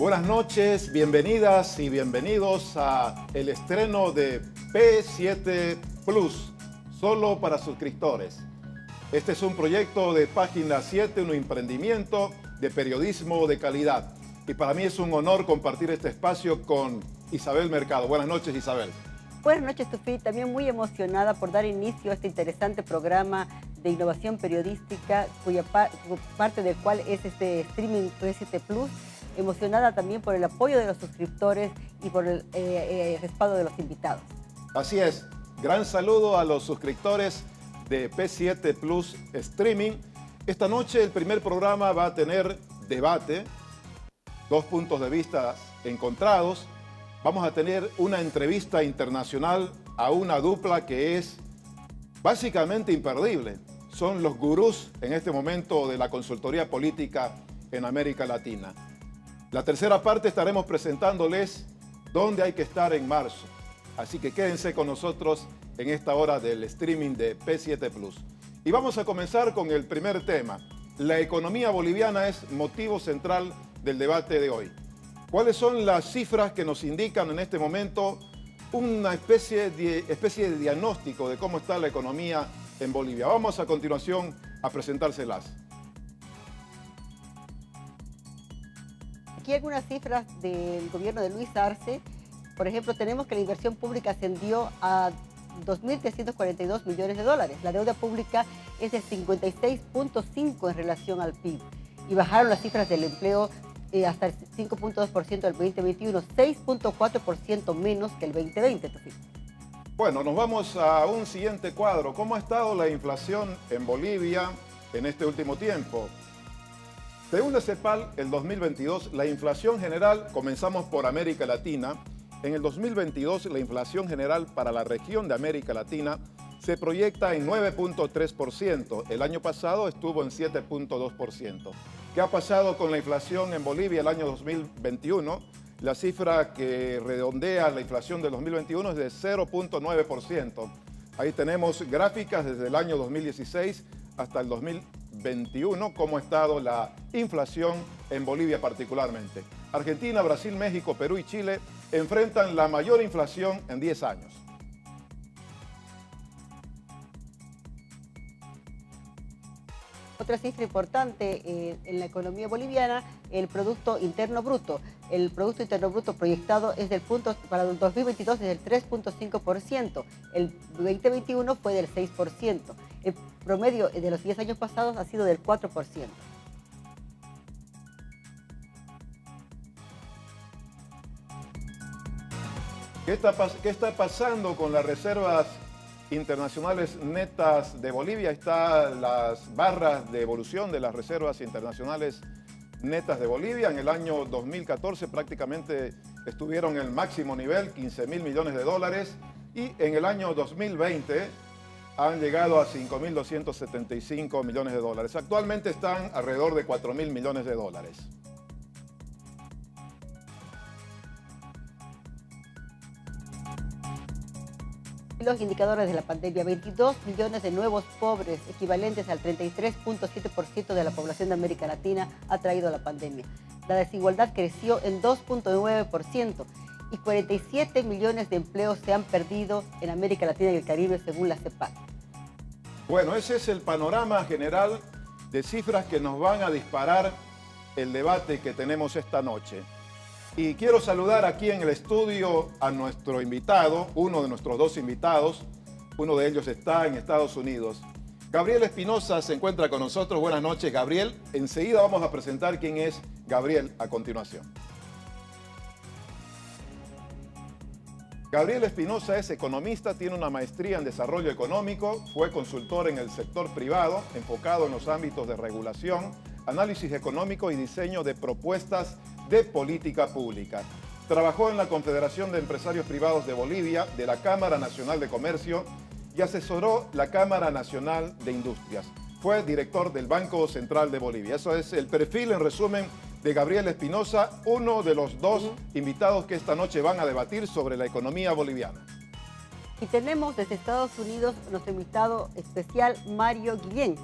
Buenas noches, bienvenidas y bienvenidos a el estreno de P7 Plus, solo para suscriptores. Este es un proyecto de Página 7, un emprendimiento de periodismo de calidad. Y para mí es un honor compartir este espacio con Isabel Mercado. Buenas noches, Isabel. Buenas noches, Tufi. También muy emocionada por dar inicio a este interesante programa de innovación periodística, cuya parte del cual es este streaming P7 Plus. Emocionada también por el apoyo de los suscriptores y por el respaldo de los invitados. Así es. Gran saludo a los suscriptores de P7 Plus Streaming. Esta noche el primer programa va a tener debate, dos puntos de vista encontrados. Vamos a tener una entrevista internacional a una dupla que es básicamente imperdible. Son los gurús en este momento de la consultoría política en América Latina. La tercera parte estaremos presentándoles dónde hay que estar en marzo. Así que quédense con nosotros en esta hora del streaming de P7 Plus. Y vamos a comenzar con el primer tema. La economía boliviana es motivo central del debate de hoy. ¿Cuáles son las cifras que nos indican en este momento una especie de diagnóstico de cómo está la economía en Bolivia? Vamos a continuación a presentárselas. Aquí algunas cifras del gobierno de Luis Arce. Por ejemplo, tenemos que la inversión pública ascendió a 2.342 millones de dólares. La deuda pública es de 56.5 en relación al PIB. Y bajaron las cifras del empleo hasta el 5.2% del 2021, 6.4% menos que el 2020. Bueno, nos vamos a un siguiente cuadro. ¿Cómo ha estado la inflación en Bolivia en este último tiempo? Según la CEPAL, el 2022, la inflación general, comenzamos por América Latina. En el 2022, la inflación general para la región de América Latina se proyecta en 9.3%. El año pasado estuvo en 7.2%. ¿Qué ha pasado con la inflación en Bolivia el año 2021? La cifra que redondea la inflación del 2021 es de 0.9%. Ahí tenemos gráficas desde el año 2016 hasta el 2021, cómo ha estado la inflación en Bolivia particularmente. Argentina, Brasil, México, Perú y Chile enfrentan la mayor inflación en 10 años. Otra cifra importante en la economía boliviana, el Producto Interno Bruto. El Producto Interno Bruto proyectado es para el 2022 es del 3.5%. El 2021 fue del 6%. El promedio de los 10 años pasados ha sido del 4%. ¿Qué está pasando con las reservas internacionales netas de Bolivia? Están las barras de evolución de las reservas internacionales netas de Bolivia. En el año 2014 prácticamente estuvieron en el máximo nivel, 15.000 millones de dólares, y en el año 2020 han llegado a 5.275 millones de dólares. Actualmente están alrededor de 4.000 millones de dólares. Los indicadores de la pandemia: 22 millones de nuevos pobres, equivalentes al 33.7% de la población de América Latina, ha traído la pandemia. La desigualdad creció en 2.9% y 47 millones de empleos se han perdido en América Latina y el Caribe, según la CEPAL. Bueno, ese es el panorama general de cifras que nos van a disparar el debate que tenemos esta noche. Y quiero saludar aquí en el estudio a nuestro invitado, uno de nuestros dos invitados. Uno de ellos está en Estados Unidos. Gabriel Espinosa se encuentra con nosotros. Buenas noches, Gabriel. Enseguida vamos a presentar quién es Gabriel a continuación. Gabriel Espinosa es economista, tiene una maestría en desarrollo económico, fue consultor en el sector privado, enfocado en los ámbitos de regulación, análisis económico y diseño de propuestas de política pública. Trabajó en la Confederación de Empresarios Privados de Bolivia, de la Cámara Nacional de Comercio y asesoró la Cámara Nacional de Industrias. Fue director del Banco Central de Bolivia. Eso es el perfil, en resumen, de Gabriel Espinosa, uno de los dos invitados que esta noche van a debatir sobre la economía boliviana. Y tenemos desde Estados Unidos nuestro invitado especial, Mario Guillén.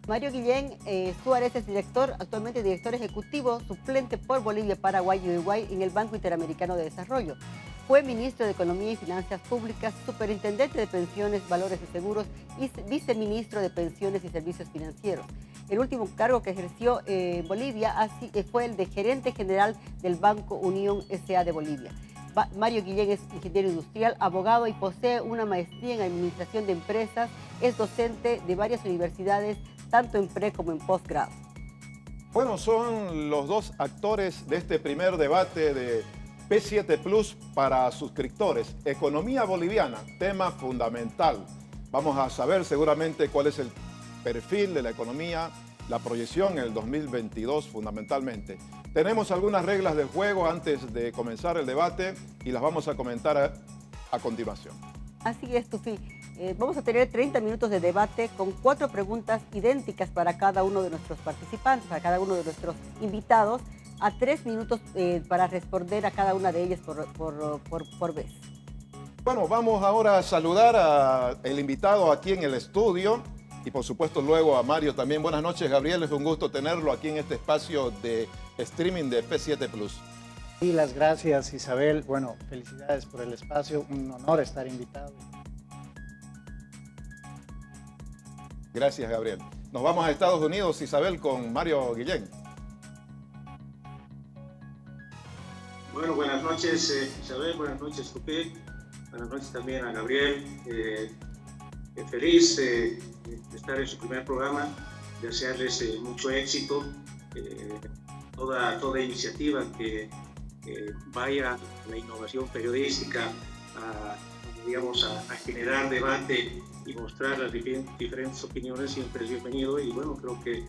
Mario Guillén Suárez es actualmente director ejecutivo suplente por Bolivia, Paraguay y Uruguay en el Banco Interamericano de Desarrollo. Fue ministro de Economía y Finanzas Públicas, superintendente de Pensiones, Valores y Seguros y viceministro de Pensiones y Servicios Financieros. El último cargo que ejerció en Bolivia fue el de gerente general del Banco Unión S.A. de Bolivia. Mario Guillén es ingeniero industrial, abogado y posee una maestría en administración de empresas. Es docente de varias universidades, tanto en pre como en posgrado. Bueno, son los dos actores de este primer debate de P7 Plus para suscriptores. Economía boliviana, tema fundamental. Vamos a saber seguramente cuál es el perfil de la economía, la proyección en el 2022 fundamentalmente. Tenemos algunas reglas de juego antes de comenzar el debate y las vamos a comentar a continuación. Así es, Tufi. Vamos a tener 30 minutos de debate con 4 preguntas idénticas para cada uno de nuestros participantes, para cada uno de nuestros invitados, a 3 minutos para responder a cada una de ellas por vez. Bueno, vamos ahora a saludar al invitado aquí en el estudio y por supuesto luego a Mario también. Buenas noches, Gabriel, es un gusto tenerlo aquí en este espacio de streaming de P7 Plus. Sí, las gracias, Isabel. Bueno, felicidades por el espacio, un honor estar invitado. Gracias, Gabriel. Nos vamos a Estados Unidos, Isabel, con Mario Guillén. Bueno, buenas noches, Isabel, buenas noches, Tupi. Buenas noches también a Gabriel. Feliz de estar en su primer programa, desearles mucho éxito, toda iniciativa que vaya a la innovación periodística, a generar debate y mostrar las diferentes opiniones, siempre es bienvenido y bueno, creo que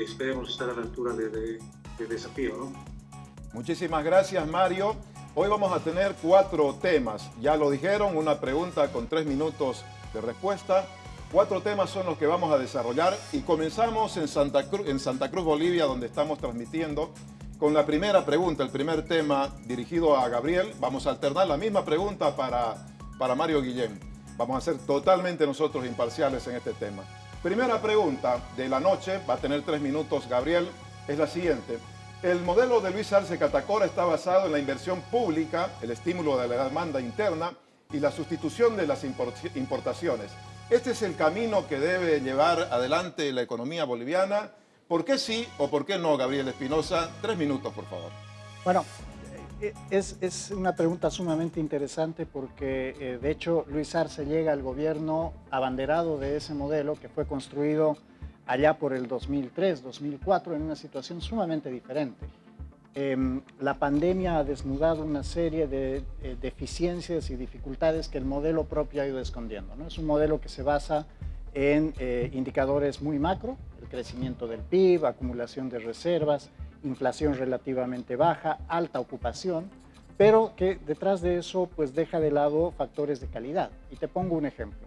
esperemos estar a la altura del desafío, ¿no? Muchísimas gracias, Mario. Hoy vamos a tener 4 temas. Ya lo dijeron, una pregunta con 3 minutos de respuesta. 4 temas son los que vamos a desarrollar y comenzamos en Santa Cruz, Bolivia, donde estamos transmitiendo con la primera pregunta, el primer tema dirigido a Gabriel. Vamos a alternar la misma pregunta para Mario Guillén. Vamos a ser totalmente nosotros imparciales en este tema. Primera pregunta de la noche, va a tener 3 minutos, Gabriel, es la siguiente. El modelo de Luis Arce Catacora está basado en la inversión pública, el estímulo de la demanda interna y la sustitución de las importaciones. ¿Este es el camino que debe llevar adelante la economía boliviana? ¿Por qué sí o por qué no, Gabriel Espinosa? 3 minutos, por favor. Bueno, es una pregunta sumamente interesante porque, de hecho, Luis Arce llega al gobierno abanderado de ese modelo que fue construido allá por el 2003, 2004, en una situación sumamente diferente. La pandemia ha desnudado una serie de deficiencias y dificultades que el modelo propio ha ido escondiendo, ¿no? Es un modelo que se basa en indicadores muy macro, el crecimiento del PIB, acumulación de reservas, inflación relativamente baja, alta ocupación, pero que detrás de eso pues deja de lado factores de calidad. Y te pongo un ejemplo.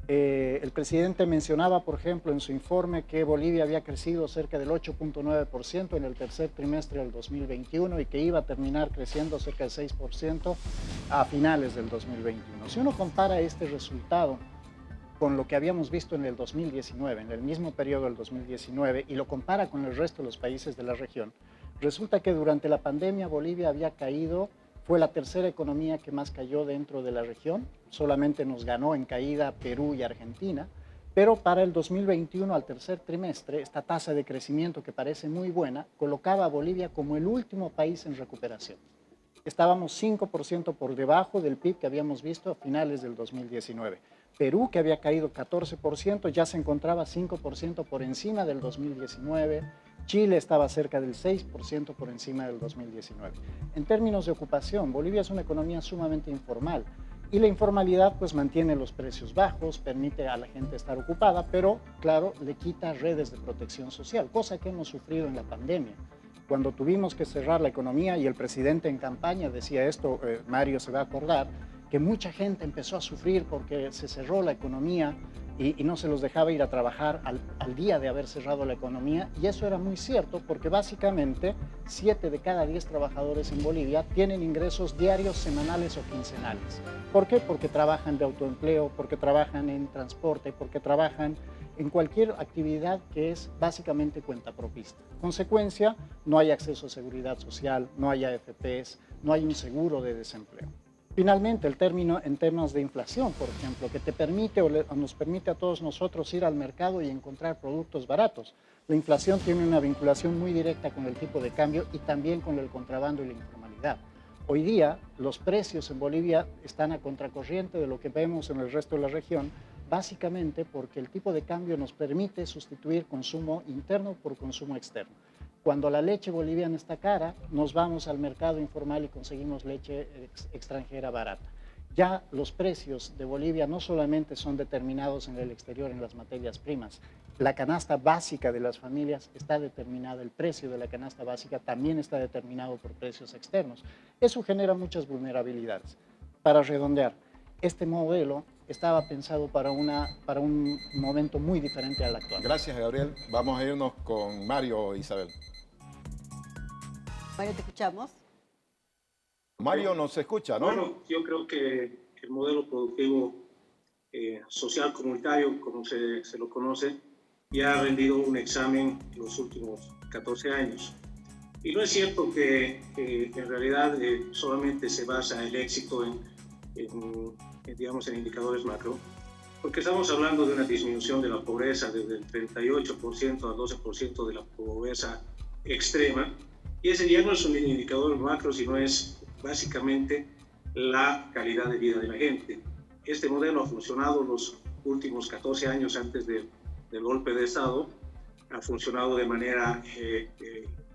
El presidente mencionaba, por ejemplo, en su informe que Bolivia había crecido cerca del 8.9% en el tercer trimestre del 2021 y que iba a terminar creciendo cerca del 6% a finales del 2021. Si uno compara este resultado con lo que habíamos visto en el 2019, en el mismo periodo del 2019, y lo compara con el resto de los países de la región, resulta que durante la pandemia Bolivia había caído. Fue la tercera economía que más cayó dentro de la región, solamente nos ganó en caída Perú y Argentina, pero para el 2021, al tercer trimestre, esta tasa de crecimiento que parece muy buena, colocaba a Bolivia como el último país en recuperación. Estábamos 5% por debajo del PIB que habíamos visto a finales del 2019. Perú, que había caído 14%, ya se encontraba 5% por encima del 2019. Chile estaba cerca del 6% por encima del 2019. En términos de ocupación, Bolivia es una economía sumamente informal y la informalidad pues mantiene los precios bajos, permite a la gente estar ocupada, pero claro, le quita redes de protección social, cosa que hemos sufrido en la pandemia. Cuando tuvimos que cerrar la economía y el presidente en campaña decía esto, Mario se va a acordar, que mucha gente empezó a sufrir porque se cerró la economía y no se los dejaba ir a trabajar al día de haber cerrado la economía, y eso era muy cierto porque básicamente 7 de cada 10 trabajadores en Bolivia tienen ingresos diarios, semanales o quincenales. ¿Por qué? Porque trabajan de autoempleo, porque trabajan en transporte, porque trabajan en cualquier actividad que es básicamente cuentapropista. Consecuencia, no hay acceso a seguridad social, no hay AFPs, no hay un seguro de desempleo. Finalmente, el término en términos de inflación, por ejemplo, que te permite o nos permite a todos nosotros ir al mercado y encontrar productos baratos. La inflación tiene una vinculación muy directa con el tipo de cambio y también con el contrabando y la informalidad. Hoy día, los precios en Bolivia están a contracorriente de lo que vemos en el resto de la región, básicamente porque el tipo de cambio nos permite sustituir consumo interno por consumo externo. Cuando la leche boliviana está cara, nos vamos al mercado informal y conseguimos leche extranjera barata. Ya los precios de Bolivia no solamente son determinados en el exterior en las materias primas, la canasta básica de las familias está determinada, el precio de la canasta básica también está determinado por precios externos. Eso genera muchas vulnerabilidades. Para redondear, este modelo estaba pensado para un momento muy diferente al actual. Gracias, Gabriel. Vamos a irnos con Mario e Isabel. Mario, te escuchamos. Mario nos escucha, ¿no? Bueno, yo creo que el modelo productivo social comunitario, como se lo conoce, ya ha rendido un examen en los últimos 14 años. Y no es cierto que en realidad solamente se basa el éxito digamos, en indicadores macro, porque estamos hablando de una disminución de la pobreza desde el 38% al 12% de la pobreza extrema, y ese ya no es un indicador macro, sino es básicamente la calidad de vida de la gente. Este modelo ha funcionado los últimos 14 años antes del golpe de Estado, ha funcionado de manera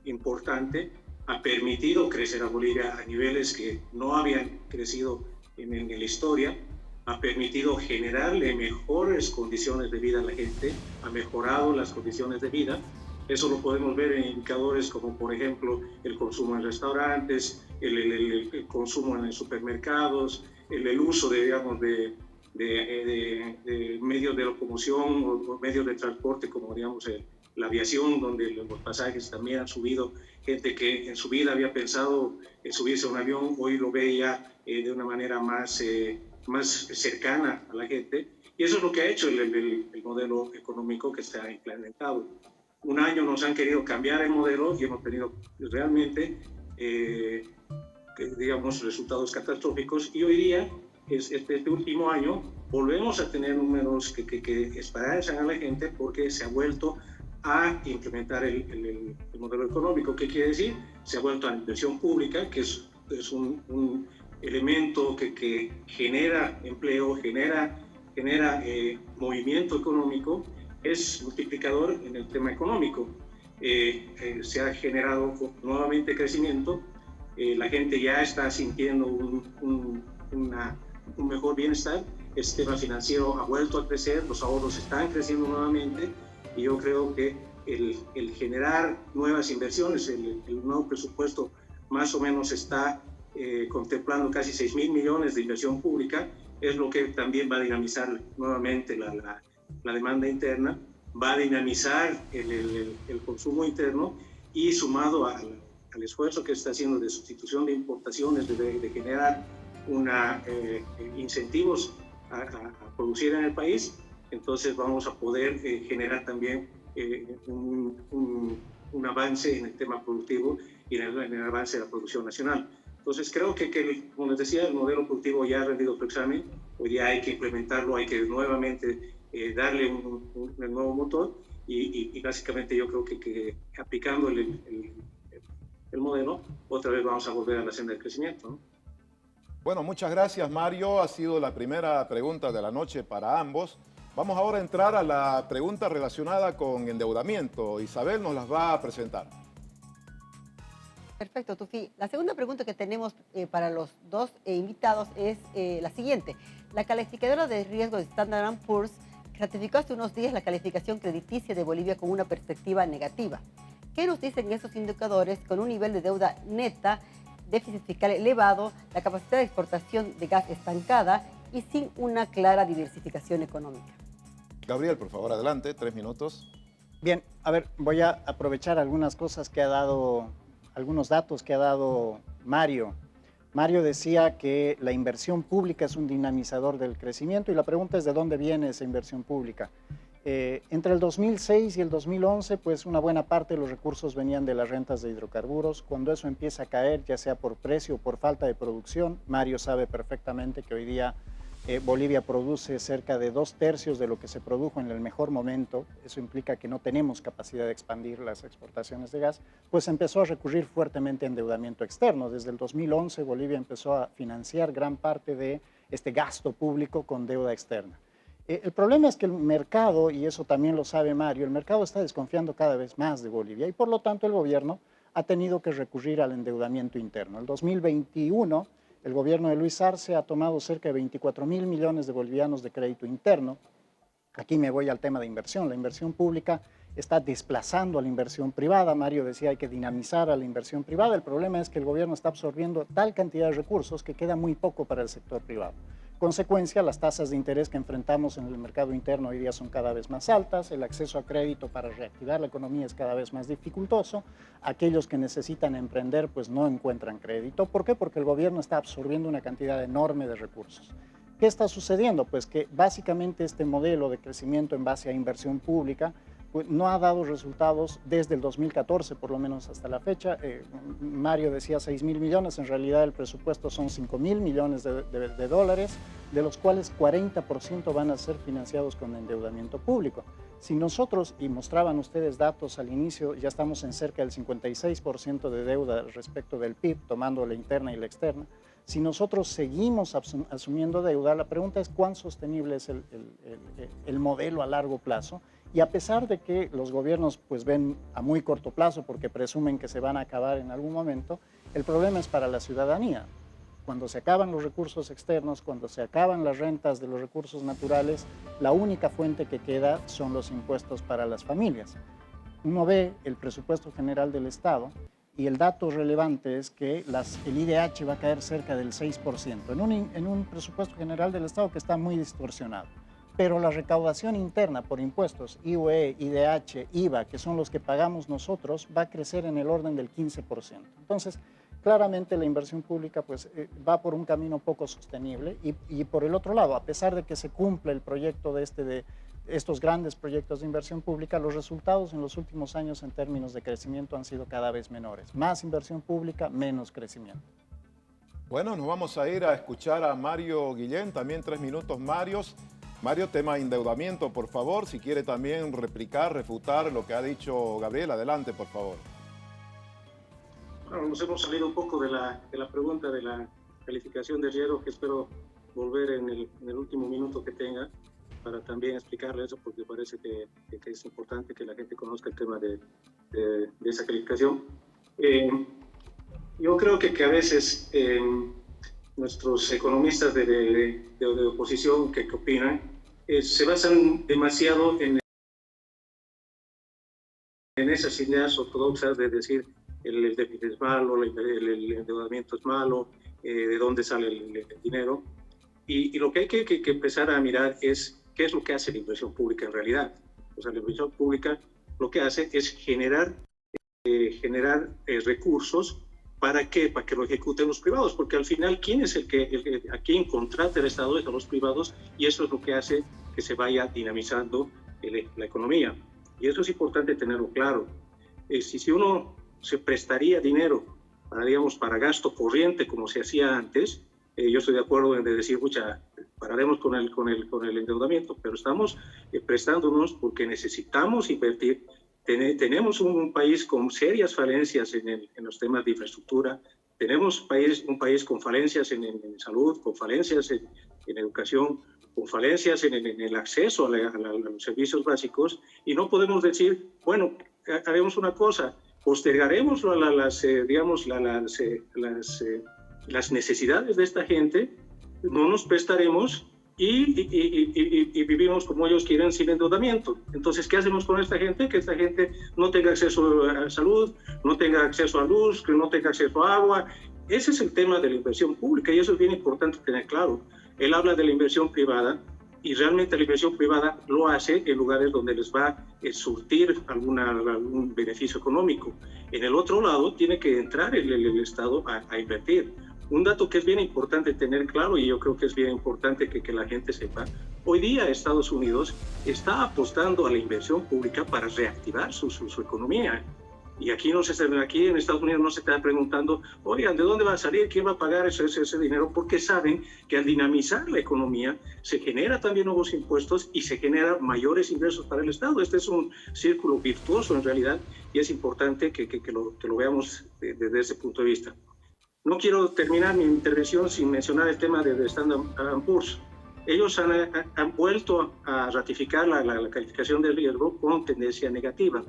importante, ha permitido crecer a Bolivia a niveles que no habían crecido en la historia, ha permitido generarle mejores condiciones de vida a la gente, ha mejorado las condiciones de vida. Eso lo podemos ver en indicadores como, por ejemplo, el consumo en restaurantes, el consumo en supermercados, el uso de, digamos, de medios de locomoción o medios de transporte como, digamos, la aviación, donde los pasajes también han subido. Gente que en su vida había pensado en subirse a un avión, hoy lo ve ya de una manera más cercana a la gente. Y eso es lo que ha hecho el modelo económico que se ha implementado. Un año nos han querido cambiar el modelo y hemos tenido realmente, digamos, resultados catastróficos. Y hoy día, este último año, volvemos a tener números que esperanzan a la gente porque se ha vuelto a implementar el modelo económico. ¿Qué quiere decir? Se ha vuelto a la inversión pública, que es un elemento que genera empleo, genera movimiento económico, es multiplicador en el tema económico. Se ha generado nuevamente crecimiento, la gente ya está sintiendo un mejor bienestar, el sistema financiero ha vuelto a crecer, los ahorros están creciendo nuevamente, y yo creo que el generar nuevas inversiones, el nuevo presupuesto más o menos está contemplando casi 6.000 millones de inversión pública, es lo que también va a dinamizar nuevamente la demanda interna, va a dinamizar el consumo interno, y sumado al esfuerzo que está haciendo de sustitución de importaciones, de generar incentivos a producir en el país, entonces vamos a poder generar también un avance en el tema productivo y en el avance de la producción nacional. Entonces creo que, como les decía, el modelo productivo ya ha rendido su examen, hoy día hay que implementarlo, hay que nuevamente darle un nuevo motor, y básicamente yo creo que aplicando el modelo, otra vez vamos a volver a la senda del crecimiento, ¿no? Bueno, muchas gracias, Mario. Ha sido la primera pregunta de la noche para ambos. Vamos ahora a entrar a la pregunta relacionada con endeudamiento. Isabel nos las va a presentar. Perfecto, Tufi. La segunda pregunta que tenemos para los dos invitados es la siguiente. La calificadora de riesgo de Standard & Poor's ratificó hace unos días la calificación crediticia de Bolivia con una perspectiva negativa. ¿Qué nos dicen esos indicadores con un nivel de deuda neta, déficit fiscal elevado, la capacidad de exportación de gas estancada y sin una clara diversificación económica? Gabriel, por favor, adelante, 3 minutos. Bien, a ver, voy a aprovechar algunas cosas que ha dado, algunos datos que ha dado Mario. Mario decía que la inversión pública es un dinamizador del crecimiento y la pregunta es de dónde viene esa inversión pública. Entre el 2006 y el 2011, pues una buena parte de los recursos venían de las rentas de hidrocarburos. Cuando eso empieza a caer, ya sea por precio o por falta de producción, Mario sabe perfectamente que hoy día Bolivia produce cerca de 2/3 de lo que se produjo en el mejor momento. Eso implica que no tenemos capacidad de expandir las exportaciones de gas, pues empezó a recurrir fuertemente a endeudamiento externo. Desde el 2011 Bolivia empezó a financiar gran parte de este gasto público con deuda externa. El problema es que el mercado, y eso también lo sabe Mario, el mercado está desconfiando cada vez más de Bolivia y por lo tanto el gobierno ha tenido que recurrir al endeudamiento interno. El 2021 el gobierno de Luis Arce ha tomado cerca de 24.000 millones de bolivianos de crédito interno. Aquí me voy al tema de inversión. La inversión pública está desplazando a la inversión privada. Mario decía hay que dinamizar a la inversión privada. El problema es que el gobierno está absorbiendo tal cantidad de recursos que queda muy poco para el sector privado. Consecuencia, las tasas de interés que enfrentamos en el mercado interno hoy día son cada vez más altas, el acceso a crédito para reactivar la economía es cada vez más dificultoso, aquellos que necesitan emprender pues no encuentran crédito. ¿Por qué? Porque el gobierno está absorbiendo una cantidad enorme de recursos. ¿Qué está sucediendo? Pues que básicamente este modelo de crecimiento en base a inversión pública pues no ha dado resultados desde el 2014, por lo menos hasta la fecha. Mario decía 6.000 millones, en realidad el presupuesto son 5.000 millones de dólares, de los cuales 40% van a ser financiados con endeudamiento público. Si nosotros, y mostraban ustedes datos al inicio, ya estamos en cerca del 56% de deuda respecto del PIB, tomando la interna y la externa. Si nosotros seguimos asumiendo deuda, la pregunta es cuán sostenible es el modelo a largo plazo. Y a pesar de que los gobiernos pues ven a muy corto plazo porque presumen que se van a acabar en algún momento, el problema es para la ciudadanía. Cuando se acaban los recursos externos, cuando se acaban las rentas de los recursos naturales, la única fuente que queda son los impuestos para las familias. Uno ve el presupuesto general del Estado y el dato relevante es que el IDH va a caer cerca del 6%, en un presupuesto general del Estado que está muy distorsionado. Pero la recaudación interna por impuestos, IUE, IDH, IVA, que son los que pagamos nosotros, va a crecer en el orden del 15%. Entonces, claramente la inversión pública pues, va por un camino poco sostenible y por el otro lado, a pesar de que se cumple el proyecto de estos grandes proyectos de inversión pública, los resultados en los últimos años en términos de crecimiento han sido cada vez menores. Más inversión pública, menos crecimiento. Bueno, nos vamos a ir a escuchar a Mario Guillén, también 3 minutos, Mario, tema endeudamiento, por favor. Si quiere también replicar, refutar lo que ha dicho Gabriel, adelante, por favor. Bueno, nos hemos salido un poco de la pregunta de la calificación de riesgo, que espero volver en el último minuto que tenga para también explicarle eso, porque parece que es importante que la gente conozca el tema de esa calificación. Yo creo que a veces nuestros economistas de oposición que opinan se basan demasiado en esas ideas ortodoxas de decir el déficit es malo, el endeudamiento es malo, de dónde sale el dinero. Y lo que hay que empezar a mirar es qué es lo que hace la inversión pública en realidad. O sea, la inversión pública lo que hace es generar recursos. ¿Para qué? Para que lo ejecuten los privados, porque al final, ¿quién es a quién contrata el Estado? Es a los privados, y eso es lo que hace que se vaya dinamizando la economía. Y eso es importante tenerlo claro. Si uno se prestaría dinero para gasto corriente, como se hacía antes, yo estoy de acuerdo en decir, pucha, pararemos con el endeudamiento, pero estamos prestándonos porque necesitamos invertir. Tenemos un país con serias falencias en los temas de infraestructura, tenemos un país con falencias en salud, con falencias en educación, con falencias en el acceso a los servicios básicos, y no podemos decir, bueno, haremos una cosa, postergaremos las necesidades de esta gente, no nos prestaremos y vivimos como ellos quieren sin endeudamiento. Entonces, ¿qué hacemos con esta gente? Que esta gente no tenga acceso a salud, no tenga acceso a luz, que no tenga acceso a agua. Ese es el tema de la inversión pública y eso es bien importante tener claro. Él habla de la inversión privada, y realmente la inversión privada lo hace en lugares donde les va a surtir algún beneficio económico. En el otro lado tiene que entrar el Estado a invertir. Un dato que es bien importante tener claro, y yo creo que es bien importante que la gente sepa, hoy día Estados Unidos está apostando a la inversión pública para reactivar su economía. Y aquí en Estados Unidos no se está preguntando, oigan, ¿de dónde va a salir? ¿Quién va a pagar ese dinero? Porque saben que al dinamizar la economía se genera también nuevos impuestos y se generan mayores ingresos para el Estado. Este es un círculo virtuoso en realidad y es importante que lo veamos desde ese punto de vista. No quiero terminar mi intervención sin mencionar el tema de Standard & Poor's. Ellos han vuelto a ratificar la calificación de riesgo con tendencia negativa.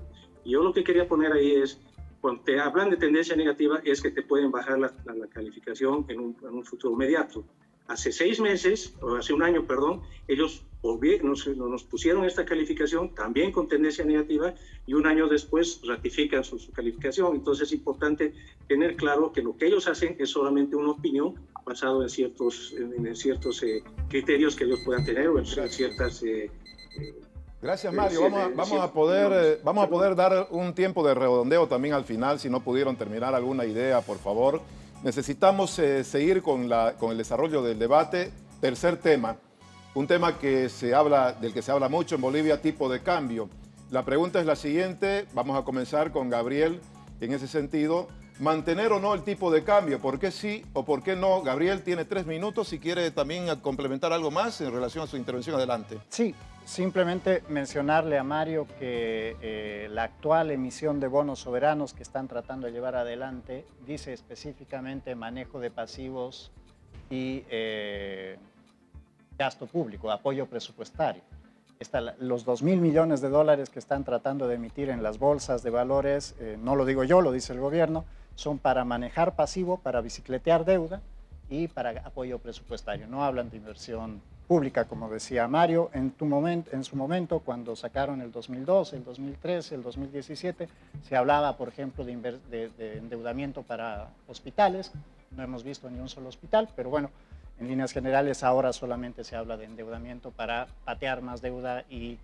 Y yo lo que quería poner ahí es, cuando te hablan de tendencia negativa, es que te pueden bajar la calificación en un futuro inmediato. Hace 6 meses, o hace un año, perdón, ellos nos pusieron esta calificación también con tendencia negativa y un año después ratifican su calificación. Entonces es importante tener claro que lo que ellos hacen es solamente una opinión basada en ciertos criterios que ellos puedan tener o en ciertas... Gracias, Mario. Vamos a poder dar un tiempo de redondeo también al final, si no pudieron terminar alguna idea, por favor. Necesitamos seguir con el desarrollo del debate. Tercer tema, un tema del que se habla mucho en Bolivia, tipo de cambio. La pregunta es la siguiente, vamos a comenzar con Gabriel en ese sentido. ¿Mantener o no el tipo de cambio? ¿Por qué sí o por qué no? Gabriel tiene 3 minutos, si quiere también complementar algo más en relación a su intervención, adelante. Sí, simplemente mencionarle a Mario que la actual emisión de bonos soberanos que están tratando de llevar adelante dice específicamente manejo de pasivos y gasto público, apoyo presupuestario. Los 2.000 millones de dólares que están tratando de emitir en las bolsas de valores, no lo digo yo, lo dice el gobierno, son para manejar pasivo, para bicicletear deuda y para apoyo presupuestario. No hablan de inversión pública, como decía Mario. En su momento, cuando sacaron el 2012, el 2013, el 2017, se hablaba, por ejemplo, de endeudamiento para hospitales. No hemos visto ni un solo hospital, pero bueno, en líneas generales ahora solamente se habla de endeudamiento para patear más deuda y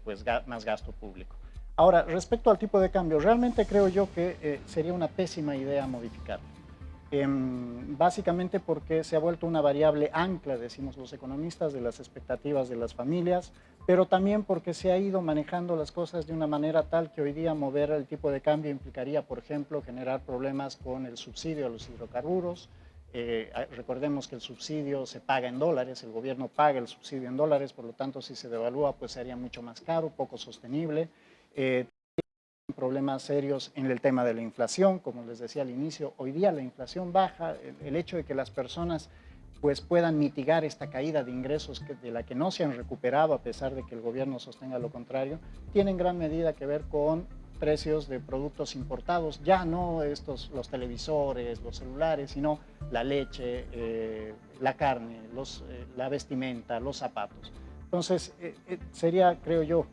pues más gasto público. Ahora, respecto al tipo de cambio, realmente creo yo que sería una pésima idea modificarlo. Básicamente porque se ha vuelto una variable ancla, decimos los economistas, de las expectativas de las familias, pero también porque se ha ido manejando las cosas de una manera tal que hoy día mover el tipo de cambio implicaría, por ejemplo, generar problemas con el subsidio a los hidrocarburos. Recordemos que el subsidio se paga en dólares, el gobierno paga el subsidio en dólares, por lo tanto si se devalúa pues sería mucho más caro, poco sostenible. Problemas serios en el tema de la inflación, como les decía al inicio, hoy día la inflación baja, el hecho de que las personas pues puedan mitigar esta caída de ingresos de la que no se han recuperado a pesar de que el gobierno sostenga lo contrario, tiene en gran medida que ver con precios de productos importados, ya no los televisores, los celulares, sino la leche, la carne, la vestimenta, los zapatos. Entonces, sería, creo yo,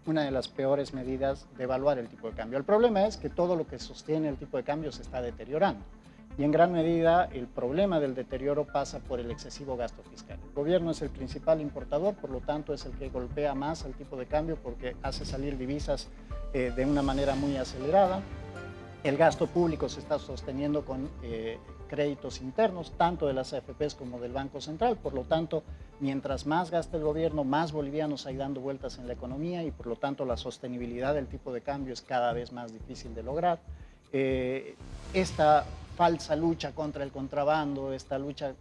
una de las peores medidas de evaluar el tipo de cambio. El problema es que todo lo que sostiene el tipo de cambio se está deteriorando y en gran medida el problema del deterioro pasa por el excesivo gasto fiscal. El gobierno es el principal importador, por lo tanto es el que golpea más al tipo de cambio porque hace salir divisas de una manera muy acelerada. El gasto público se está sosteniendo con créditos internos, tanto de las AFPs como del Banco Central. Por lo tanto, mientras más gasta el gobierno, más bolivianos hay dando vueltas en la economía y por lo tanto la sostenibilidad del tipo de cambio es cada vez más difícil de lograr. Esta falsa lucha contra el contrabando, esta lucha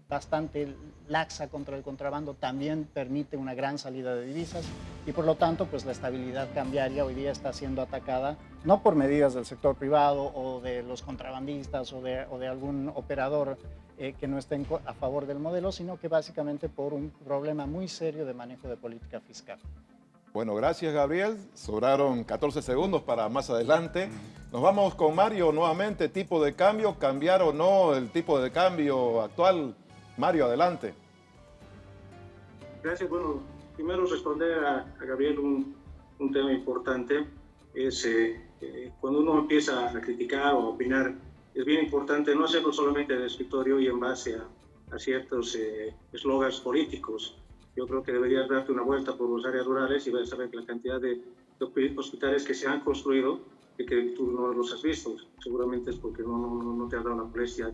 bastante laxa contra el contrabando también permite una gran salida de divisas y por lo tanto pues la estabilidad cambiaria hoy día está siendo atacada no por medidas del sector privado o de los contrabandistas o de algún operador que no estén a favor del modelo, sino que básicamente por un problema muy serio de manejo de política fiscal. Bueno, gracias Gabriel. Sobraron 14 segundos para más adelante. Nos vamos con Mario nuevamente. Tipo de cambio, cambiar o no el tipo de cambio actual. Mario, adelante. Gracias. Bueno, primero responder a Gabriel un tema importante. Es cuando uno empieza a criticar o a opinar, es bien importante no hacerlo solamente en el escritorio y en base a ciertos eslogans políticos. Yo creo que deberías darte una vuelta por las áreas rurales y vas a ver la cantidad de hospitales que se han construido y que tú no los has visto. Seguramente es porque no te has dado la molestia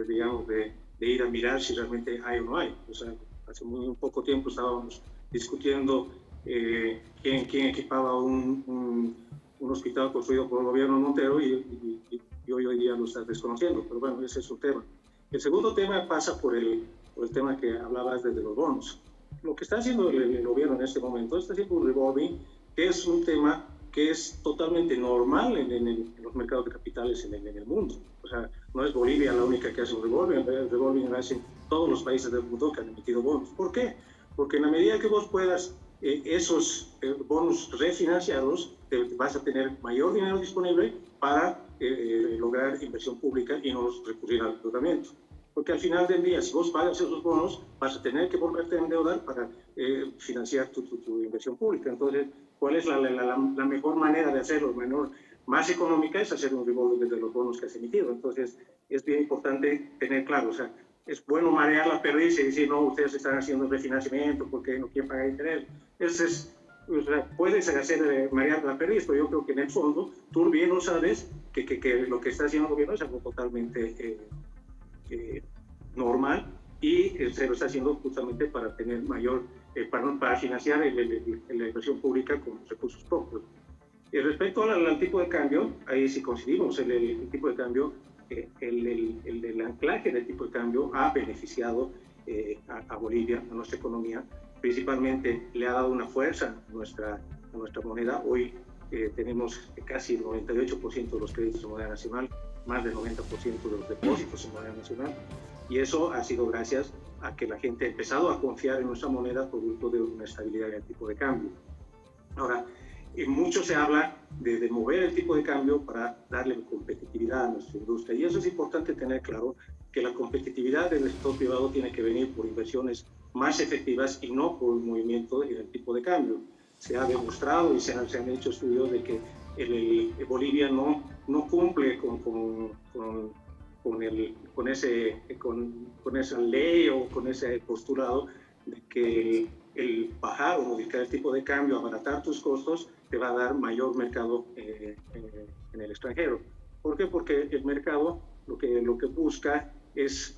digamos, de ir a mirar si realmente hay o no hay. O sea, hace muy poco tiempo estábamos discutiendo quién equipaba un hospital construido por el gobierno de Montero y hoy día lo estás desconociendo, pero bueno, ese es un tema. El segundo tema pasa por el tema que hablabas de los bonos. Lo que está haciendo el gobierno en este momento está haciendo un revolving, que es un tema que es totalmente normal en los mercados de capitales en el mundo. O sea, no es Bolivia la única que hace un revolving, el revolving lo hacen todos los países del mundo que han emitido bonos. ¿Por qué? Porque en la medida que vos puedas esos bonos refinanciados, vas a tener mayor dinero disponible para lograr inversión pública y no recurrir al endeudamiento. Porque al final del día, si vos pagas esos bonos, vas a tener que volverte a endeudar para financiar tu inversión pública. Entonces, ¿cuál es la mejor manera de hacerlo? Más económica es hacer un revolving de los bonos que has emitido. Entonces, es bien importante tener claro, o sea, es bueno marear la perdiz y decir, no, ustedes están haciendo refinanciamiento porque no quieren pagar interés. O sea, puedes hacer marear la perdiz, pero yo creo que en el fondo tú bien lo sabes que lo que está haciendo el gobierno es algo totalmente normal y se lo está haciendo justamente para tener para financiar la inversión pública con recursos propios. Respecto al tipo de cambio, ahí sí coincidimos, el tipo de cambio, el anclaje del tipo de cambio ha beneficiado a Bolivia, a nuestra economía, principalmente le ha dado una fuerza a nuestra moneda. Hoy tenemos casi el 98% de los créditos en moneda nacional, más del 90% de los depósitos en moneda nacional, y eso ha sido gracias a que la gente ha empezado a confiar en nuestra moneda producto de una estabilidad en el tipo de cambio. Ahora, mucho se habla de mover el tipo de cambio para darle competitividad a nuestra industria, y eso es importante tener claro, que la competitividad del sector privado tiene que venir por inversiones más efectivas y no por un movimiento en el tipo de cambio. Se ha demostrado y se han hecho estudios de que Bolivia no cumple con esa ley o con ese postulado de que el bajar o modificar el tipo de cambio, abaratar tus costos, te va a dar mayor mercado en el extranjero. ¿Por qué? Porque el mercado lo que busca es,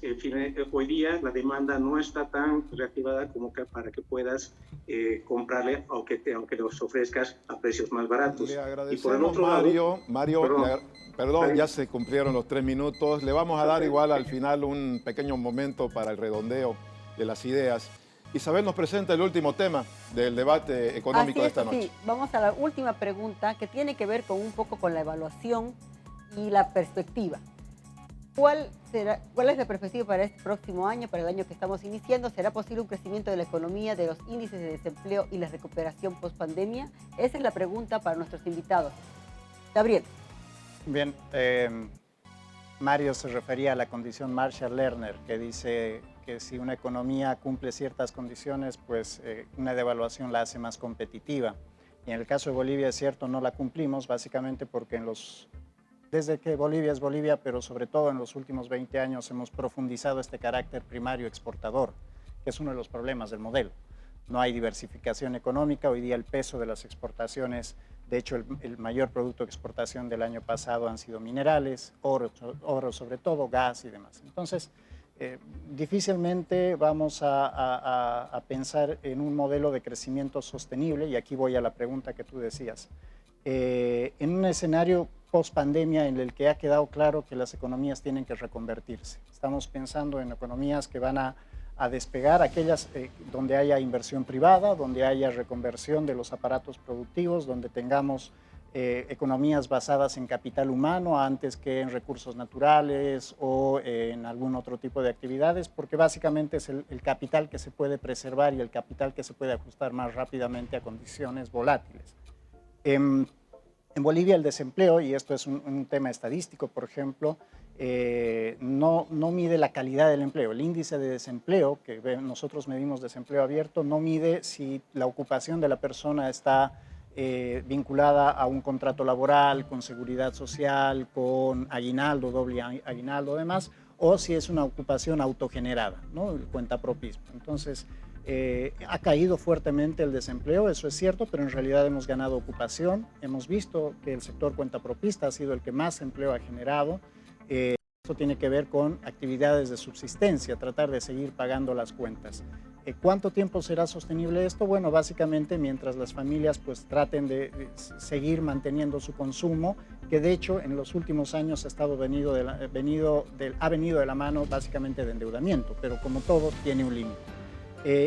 hoy día la demanda no está tan reactivada como para que puedas comprarle, aunque los ofrezcas a precios más baratos. Le agradecemos, y por el otro Mario, perdón, ya se cumplieron los 3 minutos. Le vamos a dar igual al final un pequeño momento para el redondeo de las ideas. Isabel nos presenta el último tema del debate económico de esta noche. Sí, vamos a la última pregunta que tiene que ver un poco con la evaluación y la perspectiva. ¿Cuál es la perspectiva para este próximo año, para el año que estamos iniciando? ¿Será posible un crecimiento de la economía, de los índices de desempleo y la recuperación post-pandemia? Esa es la pregunta para nuestros invitados. Gabriel. Bien, Mario se refería a la condición Marshall-Lerner, que dice que si una economía cumple ciertas condiciones, pues una devaluación la hace más competitiva. Y en el caso de Bolivia, es cierto, no la cumplimos, básicamente porque desde que Bolivia es Bolivia, pero sobre todo en los últimos 20 años hemos profundizado este carácter primario exportador, que es uno de los problemas del modelo. No hay diversificación económica, hoy día el peso de las exportaciones, de hecho el mayor producto de exportación del año pasado han sido minerales, oro sobre todo, gas y demás. Entonces, difícilmente vamos a pensar en un modelo de crecimiento sostenible, y aquí voy a la pregunta que tú decías. En un escenario post-pandemia en el que ha quedado claro que las economías tienen que reconvertirse. Estamos pensando en economías que van a despegar, aquellas donde haya inversión privada, donde haya reconversión de los aparatos productivos, donde tengamos economías basadas en capital humano antes que en recursos naturales o en algún otro tipo de actividades, porque básicamente es el capital que se puede preservar y el capital que se puede ajustar más rápidamente a condiciones volátiles. En Bolivia el desempleo, y esto es un tema estadístico, por ejemplo, no mide la calidad del empleo. El índice de desempleo, que nosotros medimos desempleo abierto, no mide si la ocupación de la persona está vinculada a un contrato laboral, con seguridad social, con aguinaldo, doble aguinaldo, demás, o si es una ocupación autogenerada, ¿no? El cuentapropismo. Entonces, Ha caído fuertemente el desempleo, eso es cierto, pero en realidad hemos ganado ocupación. Hemos visto que el sector cuentapropista ha sido el que más empleo ha generado. Esto tiene que ver con actividades de subsistencia, tratar de seguir pagando las cuentas. ¿Cuánto tiempo será sostenible esto? Bueno, básicamente mientras las familias pues traten de seguir manteniendo su consumo, que de hecho en los últimos años ha venido de la mano básicamente de endeudamiento, pero como todo tiene un límite.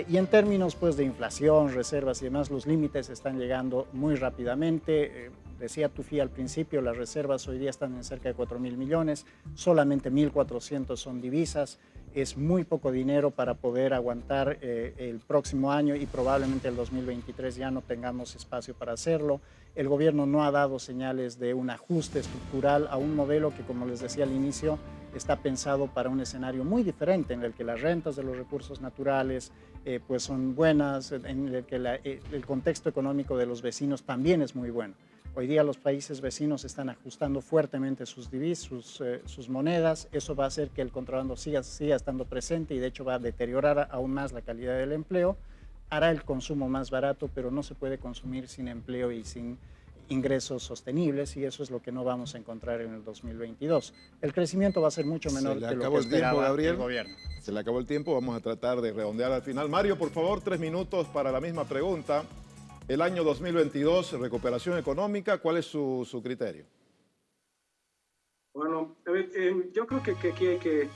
Y en términos pues, de inflación, reservas y demás, los límites están llegando muy rápidamente. Decía Tufi al principio, las reservas hoy día están en cerca de 4.000 millones, solamente 1.400 son divisas. Es muy poco dinero para poder aguantar el próximo año y probablemente el 2023 ya no tengamos espacio para hacerlo. El gobierno no ha dado señales de un ajuste estructural a un modelo que, como les decía al inicio, está pensado para un escenario muy diferente en el que las rentas de los recursos naturales pues son buenas, en el que el contexto económico de los vecinos también es muy bueno. Hoy día los países vecinos están ajustando fuertemente sus divisas, sus monedas. Eso va a hacer que el contrabando siga estando presente y de hecho va a deteriorar aún más la calidad del empleo. Hará el consumo más barato, pero no se puede consumir sin empleo y sin ingresos sostenibles, y eso es lo que no vamos a encontrar en el 2022. El crecimiento va a ser mucho menor de lo que esperaba el gobierno. Se le acabó el tiempo, vamos a tratar de redondear al final. Mario, por favor, 3 minutos para la misma pregunta. El año 2022, recuperación económica, ¿cuál es su criterio? Bueno, a ver, yo creo que aquí hay que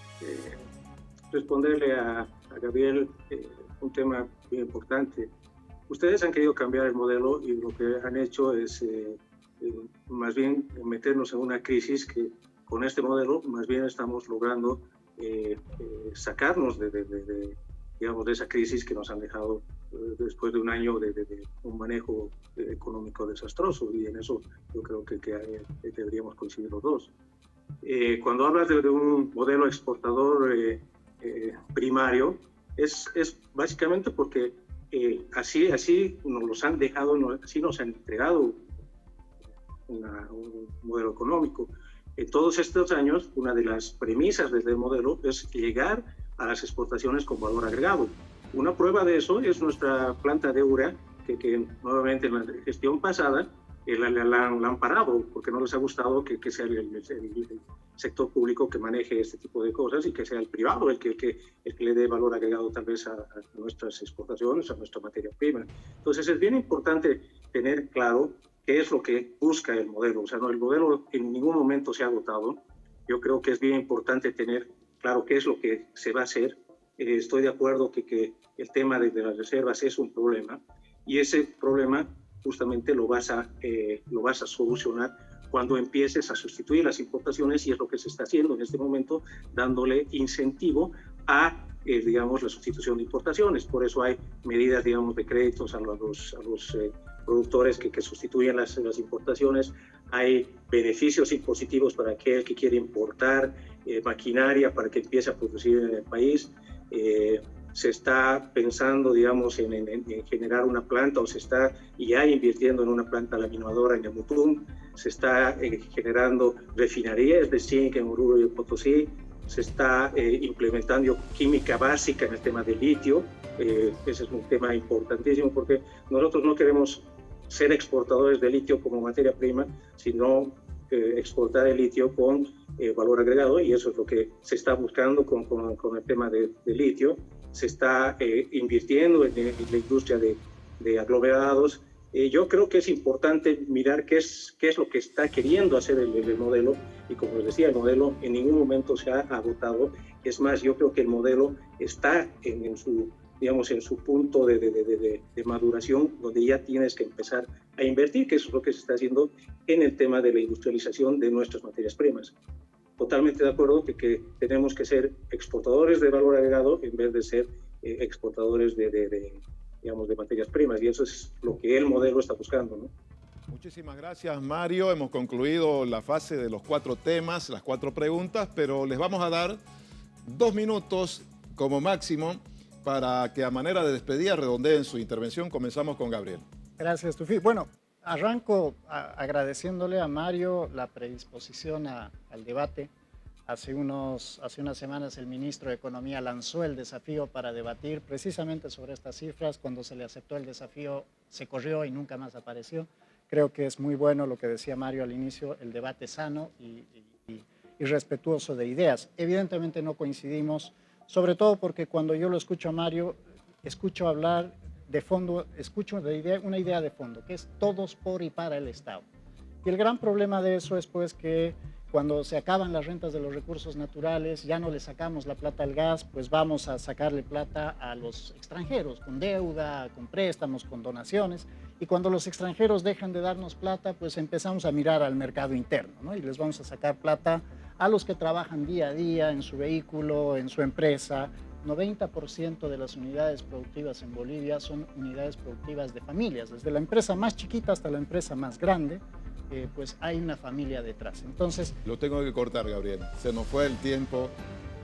responderle a Gabriel un tema bien importante. Ustedes han querido cambiar el modelo y lo que han hecho es más bien meternos en una crisis que con este modelo más bien estamos logrando sacarnos digamos, de esa crisis que nos han dejado después de un año de un manejo económico desastroso, y en eso yo creo que deberíamos coincidir los dos. Cuando hablas de un modelo exportador primario, es básicamente porque así nos los han dejado, así nos han entregado un modelo económico. En todos estos años, una de las premisas del modelo es llegar a las exportaciones con valor agregado. Una prueba de eso es nuestra planta de urea, que nuevamente en la gestión pasada la han parado porque no les ha gustado que sea el sector público que maneje este tipo de cosas y que sea el privado el que le dé valor agregado tal vez a nuestras exportaciones, a nuestra materia prima. Entonces es bien importante tener claro qué es lo que busca el modelo. O sea, no, el modelo en ningún momento se ha agotado. Yo creo que es bien importante tener claro qué es lo que se va a hacer. Estoy de acuerdo que el tema de las reservas es un problema, y ese problema justamente lo vas a solucionar cuando empieces a sustituir las importaciones, y es lo que se está haciendo en este momento, dándole incentivo a digamos, la sustitución de importaciones. Por eso hay medidas, digamos, de créditos a los productores que sustituyen las importaciones. Hay beneficios impositivos para aquel que quiere importar maquinaria para que empiece a producir en el país. Se está pensando, digamos, en generar una planta, o se está ya invirtiendo en una planta laminadora en Yamutum. Se está generando refinerías de zinc en Oruro y Potosí. Se está implementando química básica en el tema del litio. Ese es un tema importantísimo, porque nosotros no queremos ser exportadores de litio como materia prima, sino exportar el litio con valor agregado, y eso es lo que se está buscando con el tema del litio. Se está invirtiendo en la industria de aglomerados. Yo creo que es importante mirar qué es lo que está queriendo hacer el modelo, y como les decía, el modelo en ningún momento se ha agotado. Es más, yo creo que el modelo está en su punto de maduración, donde ya tienes que empezar a invertir, que eso es lo que se está haciendo en el tema de la industrialización de nuestras materias primas. Totalmente de acuerdo que tenemos que ser exportadores de valor agregado en vez de ser exportadores de materias primas, y eso es lo que el modelo está buscando, ¿no? Muchísimas gracias, Mario. Hemos concluido la fase de los 4 temas, las 4 preguntas, pero les vamos a dar 2 minutos como máximo para que, a manera de despedida, redondeen su intervención. Comenzamos con Gabriel. Gracias, Tufi. Bueno, arranco agradeciéndole a Mario la predisposición al debate. Hace unas semanas el ministro de Economía lanzó el desafío para debatir precisamente sobre estas cifras. Cuando se le aceptó el desafío, se corrió y nunca más apareció. Creo que es muy bueno lo que decía Mario al inicio, el debate sano y respetuoso de ideas. Evidentemente no coincidimos, sobre todo porque cuando yo lo escucho a Mario, escucho hablar de fondo, escucho una idea de fondo, que es todos por y para el Estado. Y el gran problema de eso es pues que cuando se acaban las rentas de los recursos naturales, ya no le sacamos la plata al gas, pues vamos a sacarle plata a los extranjeros, con deuda, con préstamos, con donaciones. Y cuando los extranjeros dejan de darnos plata, pues empezamos a mirar al mercado interno, ¿no? Y les vamos a sacar plata a los que trabajan día a día en su vehículo, en su empresa. 90% de las unidades productivas en Bolivia son unidades productivas de familias, desde la empresa más chiquita hasta la empresa más grande. Pues hay una familia detrás. Entonces, lo tengo que cortar, Gabriel. Se nos fue el tiempo.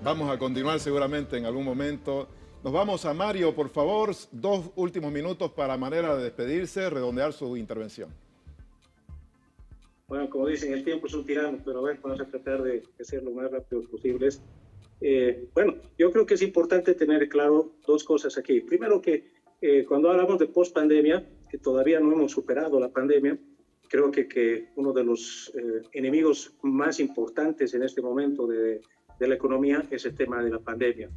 Vamos a continuar seguramente en algún momento. Nos vamos a Mario, por favor. 2 últimos minutos para manera de despedirse, redondear su intervención. Bueno, como dicen, el tiempo es un tirano, pero bueno, vamos a tratar de ser lo más rápido posible. Bueno, yo creo que es importante tener claro 2 cosas aquí. Primero que cuando hablamos de post-pandemia, que todavía no hemos superado la pandemia, creo que uno de los enemigos más importantes en este momento de la economía es el tema de la pandemia.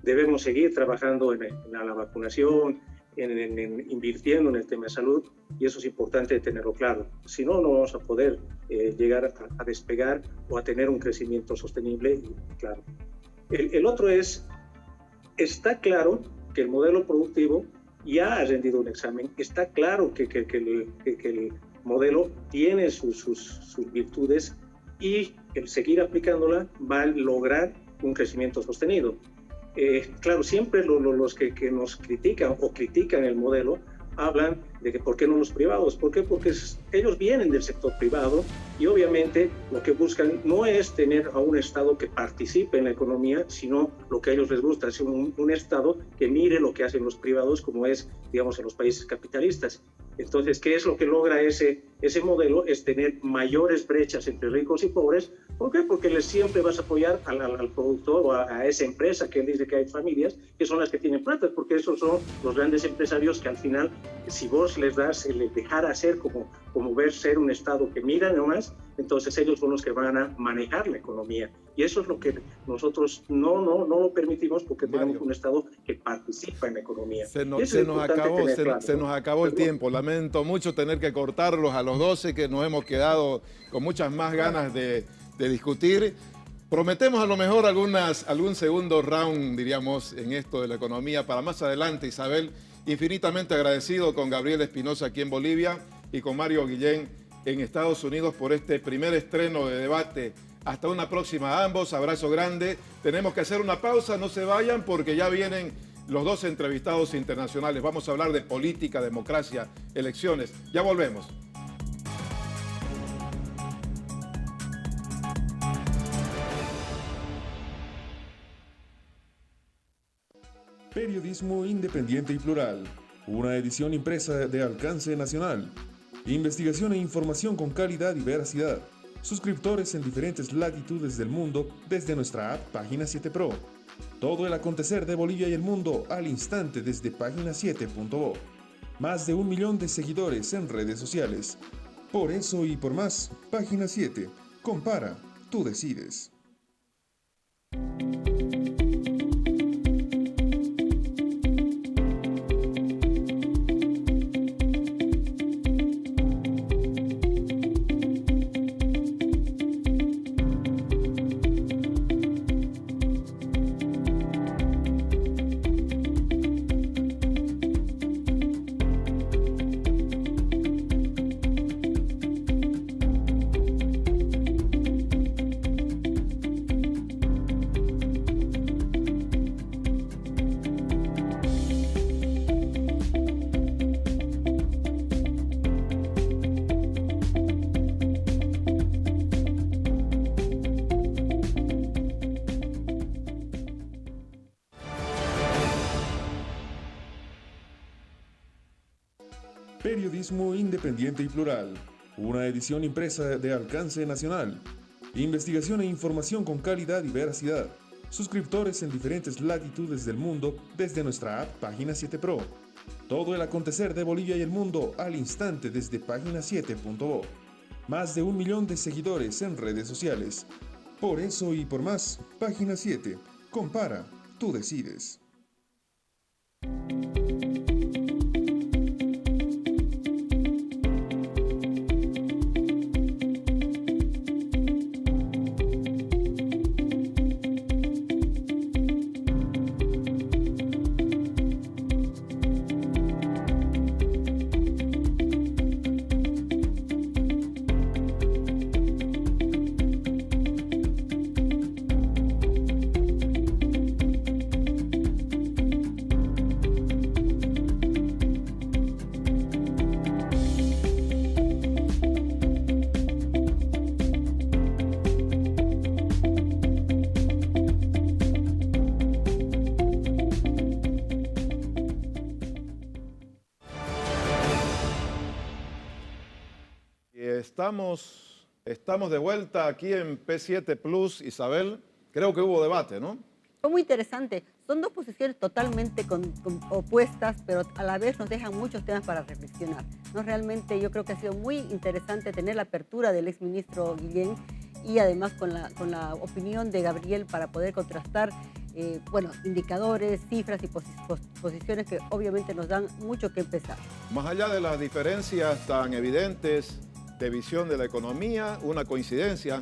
Debemos seguir trabajando en la vacunación, en invirtiendo en el tema de salud, y eso es importante tenerlo claro. Si no, no vamos a poder llegar a despegar o a tener un crecimiento sostenible y claro. El otro es, está claro que el modelo productivo ya ha rendido un examen, está claro que el modelo tiene sus virtudes y el seguir aplicándola va a lograr un crecimiento sostenido. Claro, siempre los que nos critican o critican el modelo hablan de que por qué no los privados. ¿Por qué? Porque ellos vienen del sector privado y obviamente lo que buscan no es tener a un Estado que participe en la economía, sino lo que a ellos les gusta es un Estado que mire lo que hacen los privados, como es, digamos, en los países capitalistas. Entonces, ¿qué es lo que logra ese modelo? Es tener mayores brechas entre ricos y pobres. ¿Por qué? Porque siempre vas a apoyar al productor o a esa empresa que él dice que hay familias que son las que tienen plata, porque esos son los grandes empresarios que al final, si vos les das, les dejar hacer como ver ser un Estado que mira nomás, entonces ellos son los que van a manejar la economía. Y eso es lo que nosotros no lo permitimos porque tenemos un Estado que participa en la economía. Se nos acabó el tiempo. Lamento mucho tener que cortarlos a los 12, que nos hemos quedado con muchas más ganas de discutir. Prometemos a lo mejor algún segundo round, diríamos, en esto de la economía para más adelante. Isabel, infinitamente agradecido con Gabriel Espinosa aquí en Bolivia y con Mario Guillén en Estados Unidos por este primer estreno de debate. Hasta una próxima a ambos, abrazo grande. Tenemos que hacer una pausa, no se vayan porque ya vienen los 2 entrevistados internacionales. Vamos a hablar de política, democracia, elecciones. Ya volvemos. Periodismo independiente y plural. Una edición impresa de alcance nacional. Investigación e información con calidad y veracidad. Suscriptores en diferentes latitudes del mundo desde nuestra app Página 7 Pro. Todo el acontecer de Bolivia y el mundo al instante desde página7.bo. Más de 1 millón de seguidores en redes sociales. Por eso y por más, Página 7. Compara, tú decides. Periodismo independiente y plural. Una edición impresa de alcance nacional. Investigación e información con calidad y veracidad. Suscriptores en diferentes latitudes del mundo desde nuestra app Página 7 Pro. Todo el acontecer de Bolivia y el mundo al instante desde página7.bo. Más de 1 millón de seguidores en redes sociales. Por eso y por más, Página 7. Compara, tú decides. Estamos de vuelta aquí en P7 Plus, Isabel. Creo que hubo debate, ¿no? Fue muy interesante. Son dos posiciones totalmente opuestas, pero a la vez nos dejan muchos temas para reflexionar, ¿no? Realmente yo creo que ha sido muy interesante tener la apertura del exministro Guillén y además con la opinión de Gabriel para poder contrastar indicadores, cifras y posiciones que obviamente nos dan mucho que empezar. Más allá de las diferencias tan evidentes de visión de la economía, una coincidencia,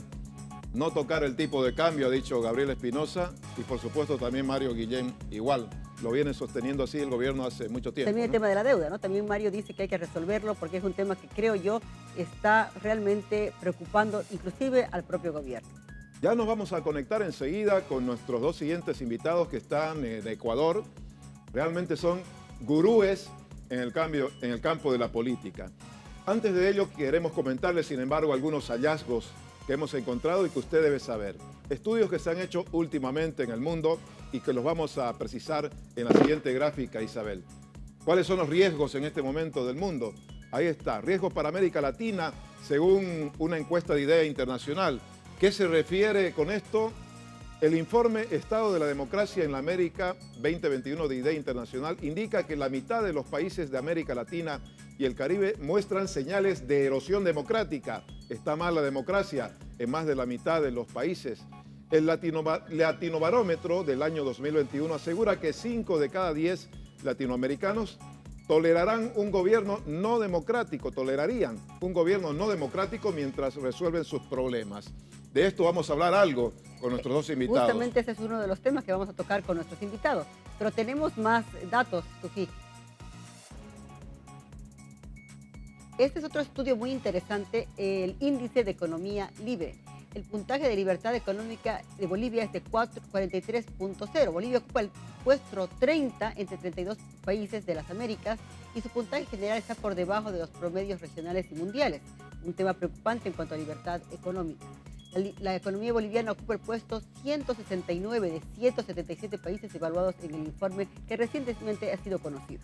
no tocar el tipo de cambio, ha dicho Gabriel Espinosa, y por supuesto también Mario Guillén igual. Lo viene sosteniendo así el gobierno hace mucho tiempo. También el tema de la deuda, ¿no? También Mario dice que hay que resolverlo porque es un tema que creo yo está realmente preocupando inclusive al propio gobierno. Ya nos vamos a conectar enseguida con nuestros dos siguientes invitados que están en Ecuador. Realmente son gurúes en el campo de la política. Antes de ello, queremos comentarles, sin embargo, algunos hallazgos que hemos encontrado y que usted debe saber. Estudios que se han hecho últimamente en el mundo y que los vamos a precisar en la siguiente gráfica, Isabel. ¿Cuáles son los riesgos en este momento del mundo? Ahí está, riesgos para América Latina, según una encuesta de IDEA Internacional. ¿Qué se refiere con esto? El informe Estado de la Democracia en la América 2021 de IDEA Internacional indica que la mitad de los países de América Latina y el Caribe muestran señales de erosión democrática. Está mal la democracia en más de la mitad de los países. El Latinobarómetro del año 2021 asegura que 5 de cada 10 latinoamericanos tolerarían un gobierno no democrático mientras resuelven sus problemas. De esto vamos a hablar algo con nuestros dos invitados. Justamente ese es uno de los temas que vamos a tocar con nuestros invitados. Pero tenemos más datos, Tufi. Este es otro estudio muy interesante, el índice de economía libre. El puntaje de libertad económica de Bolivia es de 43.0. Bolivia ocupa el puesto 30 entre 32 países de las Américas y su puntaje general está por debajo de los promedios regionales y mundiales. Un tema preocupante en cuanto a libertad económica. La economía boliviana ocupa el puesto 169 de 177 países evaluados en el informe que recientemente ha sido conocido.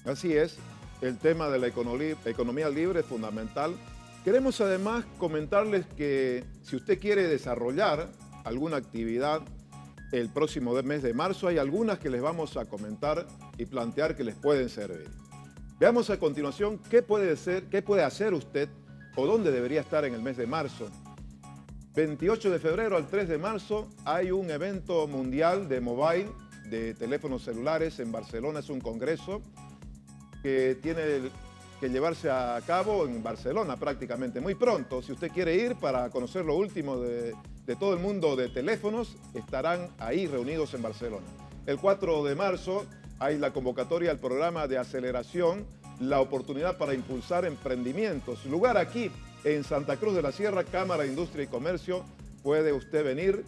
Así es, el tema de la economía libre es fundamental. Queremos además comentarles que si usted quiere desarrollar alguna actividad el próximo mes de marzo, hay algunas que les vamos a comentar y plantear que les pueden servir. Veamos a continuación qué puede hacer usted o dónde debería estar en el mes de marzo. 28 de febrero al 3 de marzo hay un evento mundial de mobile, de teléfonos celulares en Barcelona. Es un congreso que tiene que llevarse a cabo en Barcelona prácticamente muy pronto. Si usted quiere ir para conocer lo último de todo el mundo de teléfonos, estarán ahí reunidos en Barcelona. El 4 de marzo hay la convocatoria al programa de aceleración, la oportunidad para impulsar emprendimientos. Lugar aquí en Santa Cruz de la Sierra, Cámara de Industria y Comercio. Puede usted venir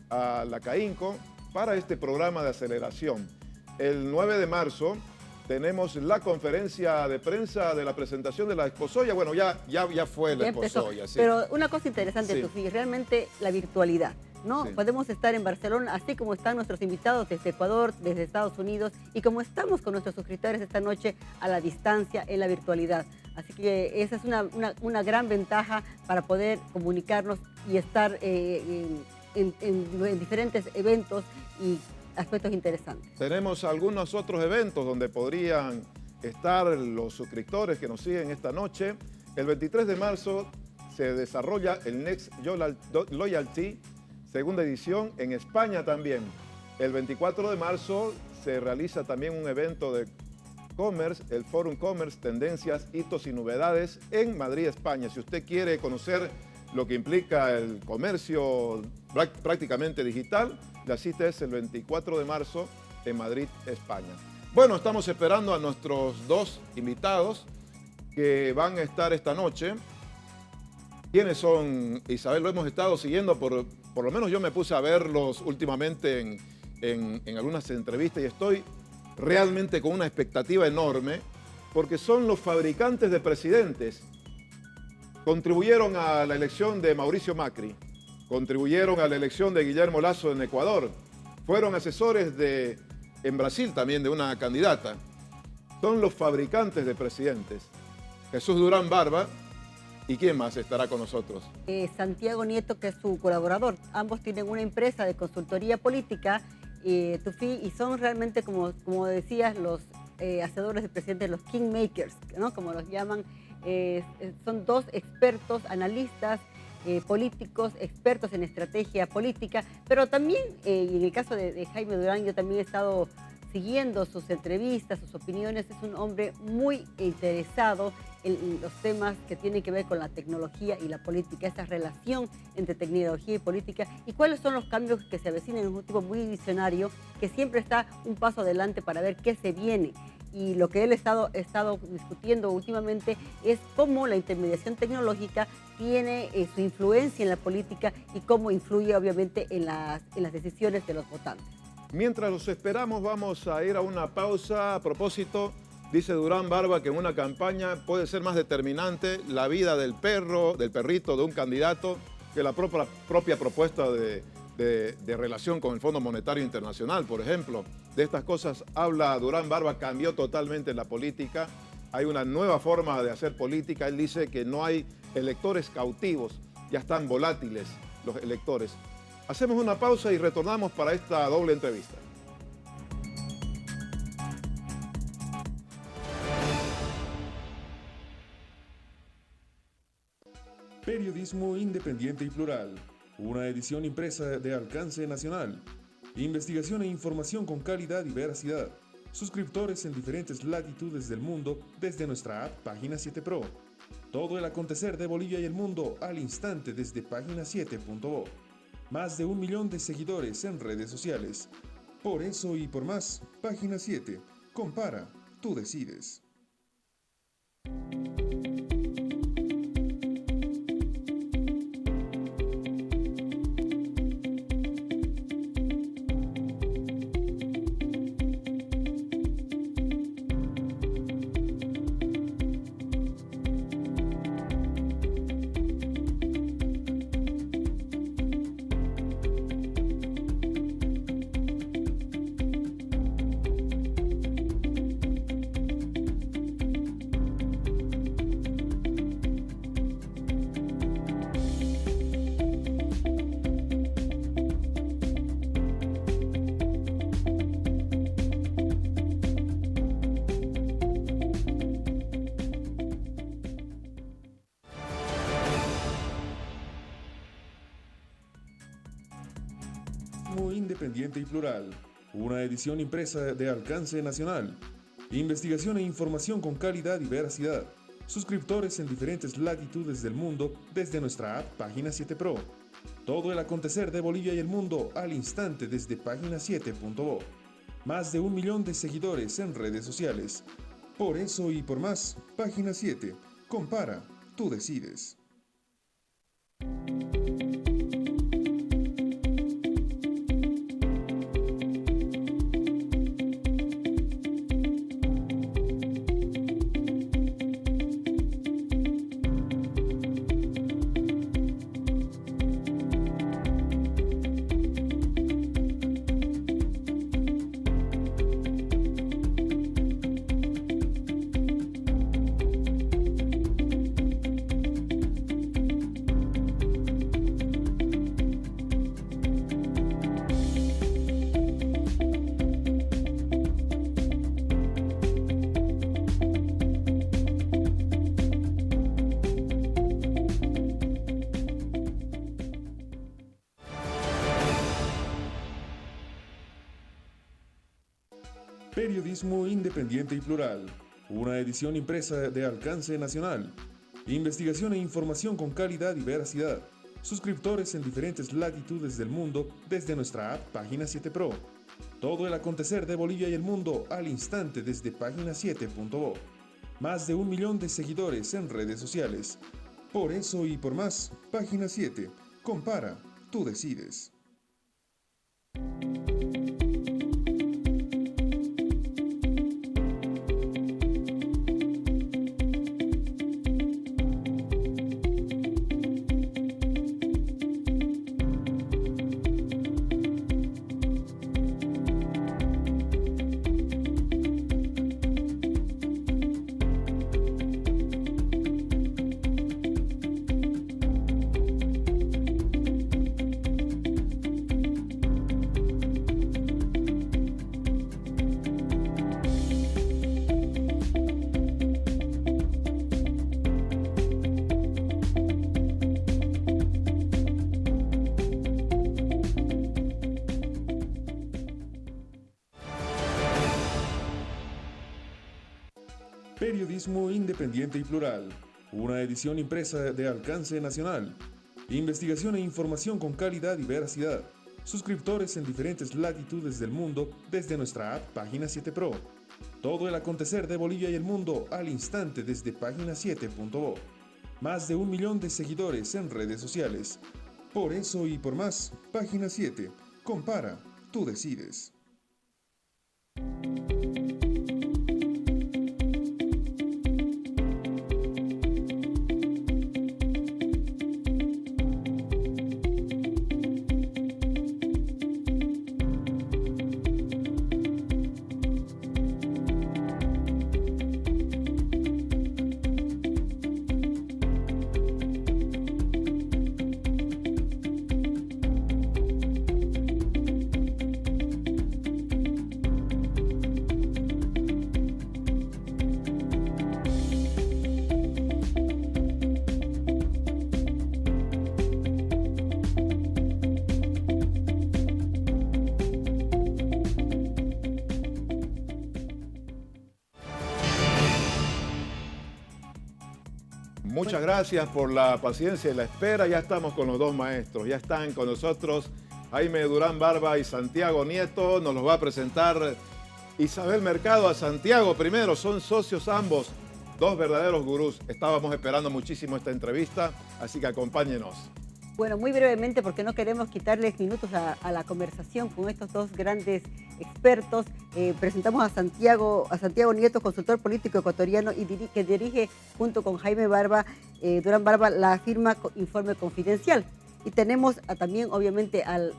a la CAINCO para este programa de aceleración. El 9 de marzo tenemos la conferencia de prensa de la presentación de la Exposoya. Bueno, ya fue la Exposoya. Sí. Pero una cosa interesante, Sí. Tufi, realmente la virtualidad, ¿no? Sí. Podemos estar en Barcelona, así como están nuestros invitados desde Ecuador, desde Estados Unidos, y como estamos con nuestros suscriptores esta noche a la distancia, en la virtualidad. Así que esa es una gran ventaja para poder comunicarnos y estar en diferentes eventos y aspectos interesantes. Tenemos algunos otros eventos donde podrían estar los suscriptores que nos siguen esta noche. El 23 de marzo se desarrolla el Next Loyalty, segunda edición, en España también. El 24 de marzo se realiza también un evento de Commerce, el Forum Commerce, Tendencias, Hitos y Novedades en Madrid, España. Si usted quiere conocer lo que implica el comercio prácticamente digital, la cita es el 24 de marzo en Madrid, España. Bueno, estamos esperando a nuestros dos invitados que van a estar esta noche. ¿Quiénes son, Isabel? Lo hemos estado siguiendo, por lo menos yo me puse a verlos últimamente en algunas entrevistas y estoy realmente con una expectativa enorme porque son los fabricantes de presidentes. Contribuyeron a la elección de Mauricio Macri, contribuyeron a la elección de Guillermo Lasso en Ecuador, fueron asesores en Brasil también de una candidata. Son los fabricantes de presidentes. Jesús Durán Barba, ¿y quién más estará con nosotros? Santiago Nieto, que es su colaborador. Ambos tienen una empresa de consultoría política, Tufi, y son realmente, como decías, los hacedores de presidentes, los kingmakers, ¿no? Como los llaman. Son dos expertos, analistas políticos, expertos en estrategia política, pero también, y en el caso de Jaime Durán, yo también he estado siguiendo sus entrevistas, sus opiniones. Es un hombre muy interesado en los temas que tienen que ver con la tecnología y la política, esa relación entre tecnología y política, y cuáles son los cambios que se avecinan. En un tipo muy visionario, que siempre está un paso adelante para ver qué se viene. Y lo que él ha estado discutiendo últimamente es cómo la intermediación tecnológica tiene su influencia en la política y cómo influye obviamente en las decisiones de los votantes. Mientras los esperamos, vamos a ir a una pausa. A propósito, dice Durán Barba que en una campaña puede ser más determinante la vida del perrito de un candidato que la propia propuesta de relación con el Fondo Monetario Internacional, por ejemplo. De estas cosas habla Durán Barba. Cambió totalmente la política. Hay una nueva forma de hacer política. Él dice que no hay electores cautivos, ya están volátiles los electores. Hacemos una pausa y retornamos para esta doble entrevista. Periodismo independiente y plural. Una edición impresa de alcance nacional. Investigación e información con calidad y veracidad. Suscriptores en diferentes latitudes del mundo desde nuestra app Página 7 Pro. Todo el acontecer de Bolivia y el mundo al instante desde página7.bo. Más de 1 millón de seguidores en redes sociales. Por eso y por más, Página 7. Compara, tú decides. Independiente y plural. Una edición impresa de alcance nacional. Investigación e información con calidad y veracidad. Suscriptores en diferentes latitudes del mundo desde nuestra app Página 7 Pro. Todo el acontecer de Bolivia y el mundo al instante desde página7.bo. Más de 1 millón de seguidores en redes sociales. Por eso y por más, Página 7. Compara, tú decides. Periodismo independiente y plural. Una edición impresa de alcance nacional. Investigación e información con calidad y veracidad. Suscriptores en diferentes latitudes del mundo desde nuestra app Página 7 Pro. Todo el acontecer de Bolivia y el mundo al instante desde página7.bo. Más de 1 millón de seguidores en redes sociales. Por eso y por más, Página 7. Compara, tú decides. Periodismo independiente y plural. Una edición impresa de alcance nacional. Investigación e información con calidad y veracidad. Suscriptores en diferentes latitudes del mundo desde nuestra app Página 7 Pro. Todo el acontecer de Bolivia y el mundo al instante desde página7.bo. Más de 1 millón de seguidores en redes sociales. Por eso y por más, Página 7. Compara, tú decides. Muchas gracias por la paciencia y la espera. Ya estamos con los dos maestros. Ya están con nosotros Jaime Durán Barba y Santiago Nieto. Nos los va a presentar Isabel Mercado. A Santiago primero. Son socios ambos. Dos verdaderos gurús. Estábamos esperando muchísimo esta entrevista, así que acompáñenos. Bueno, muy brevemente, porque no queremos quitarles minutos a la conversación con estos dos grandes expertos. Presentamos a Santiago Nieto, consultor político ecuatoriano y que dirige junto con Jaime Durán Barba la firma Informe Confidencial. Y tenemos también, obviamente, al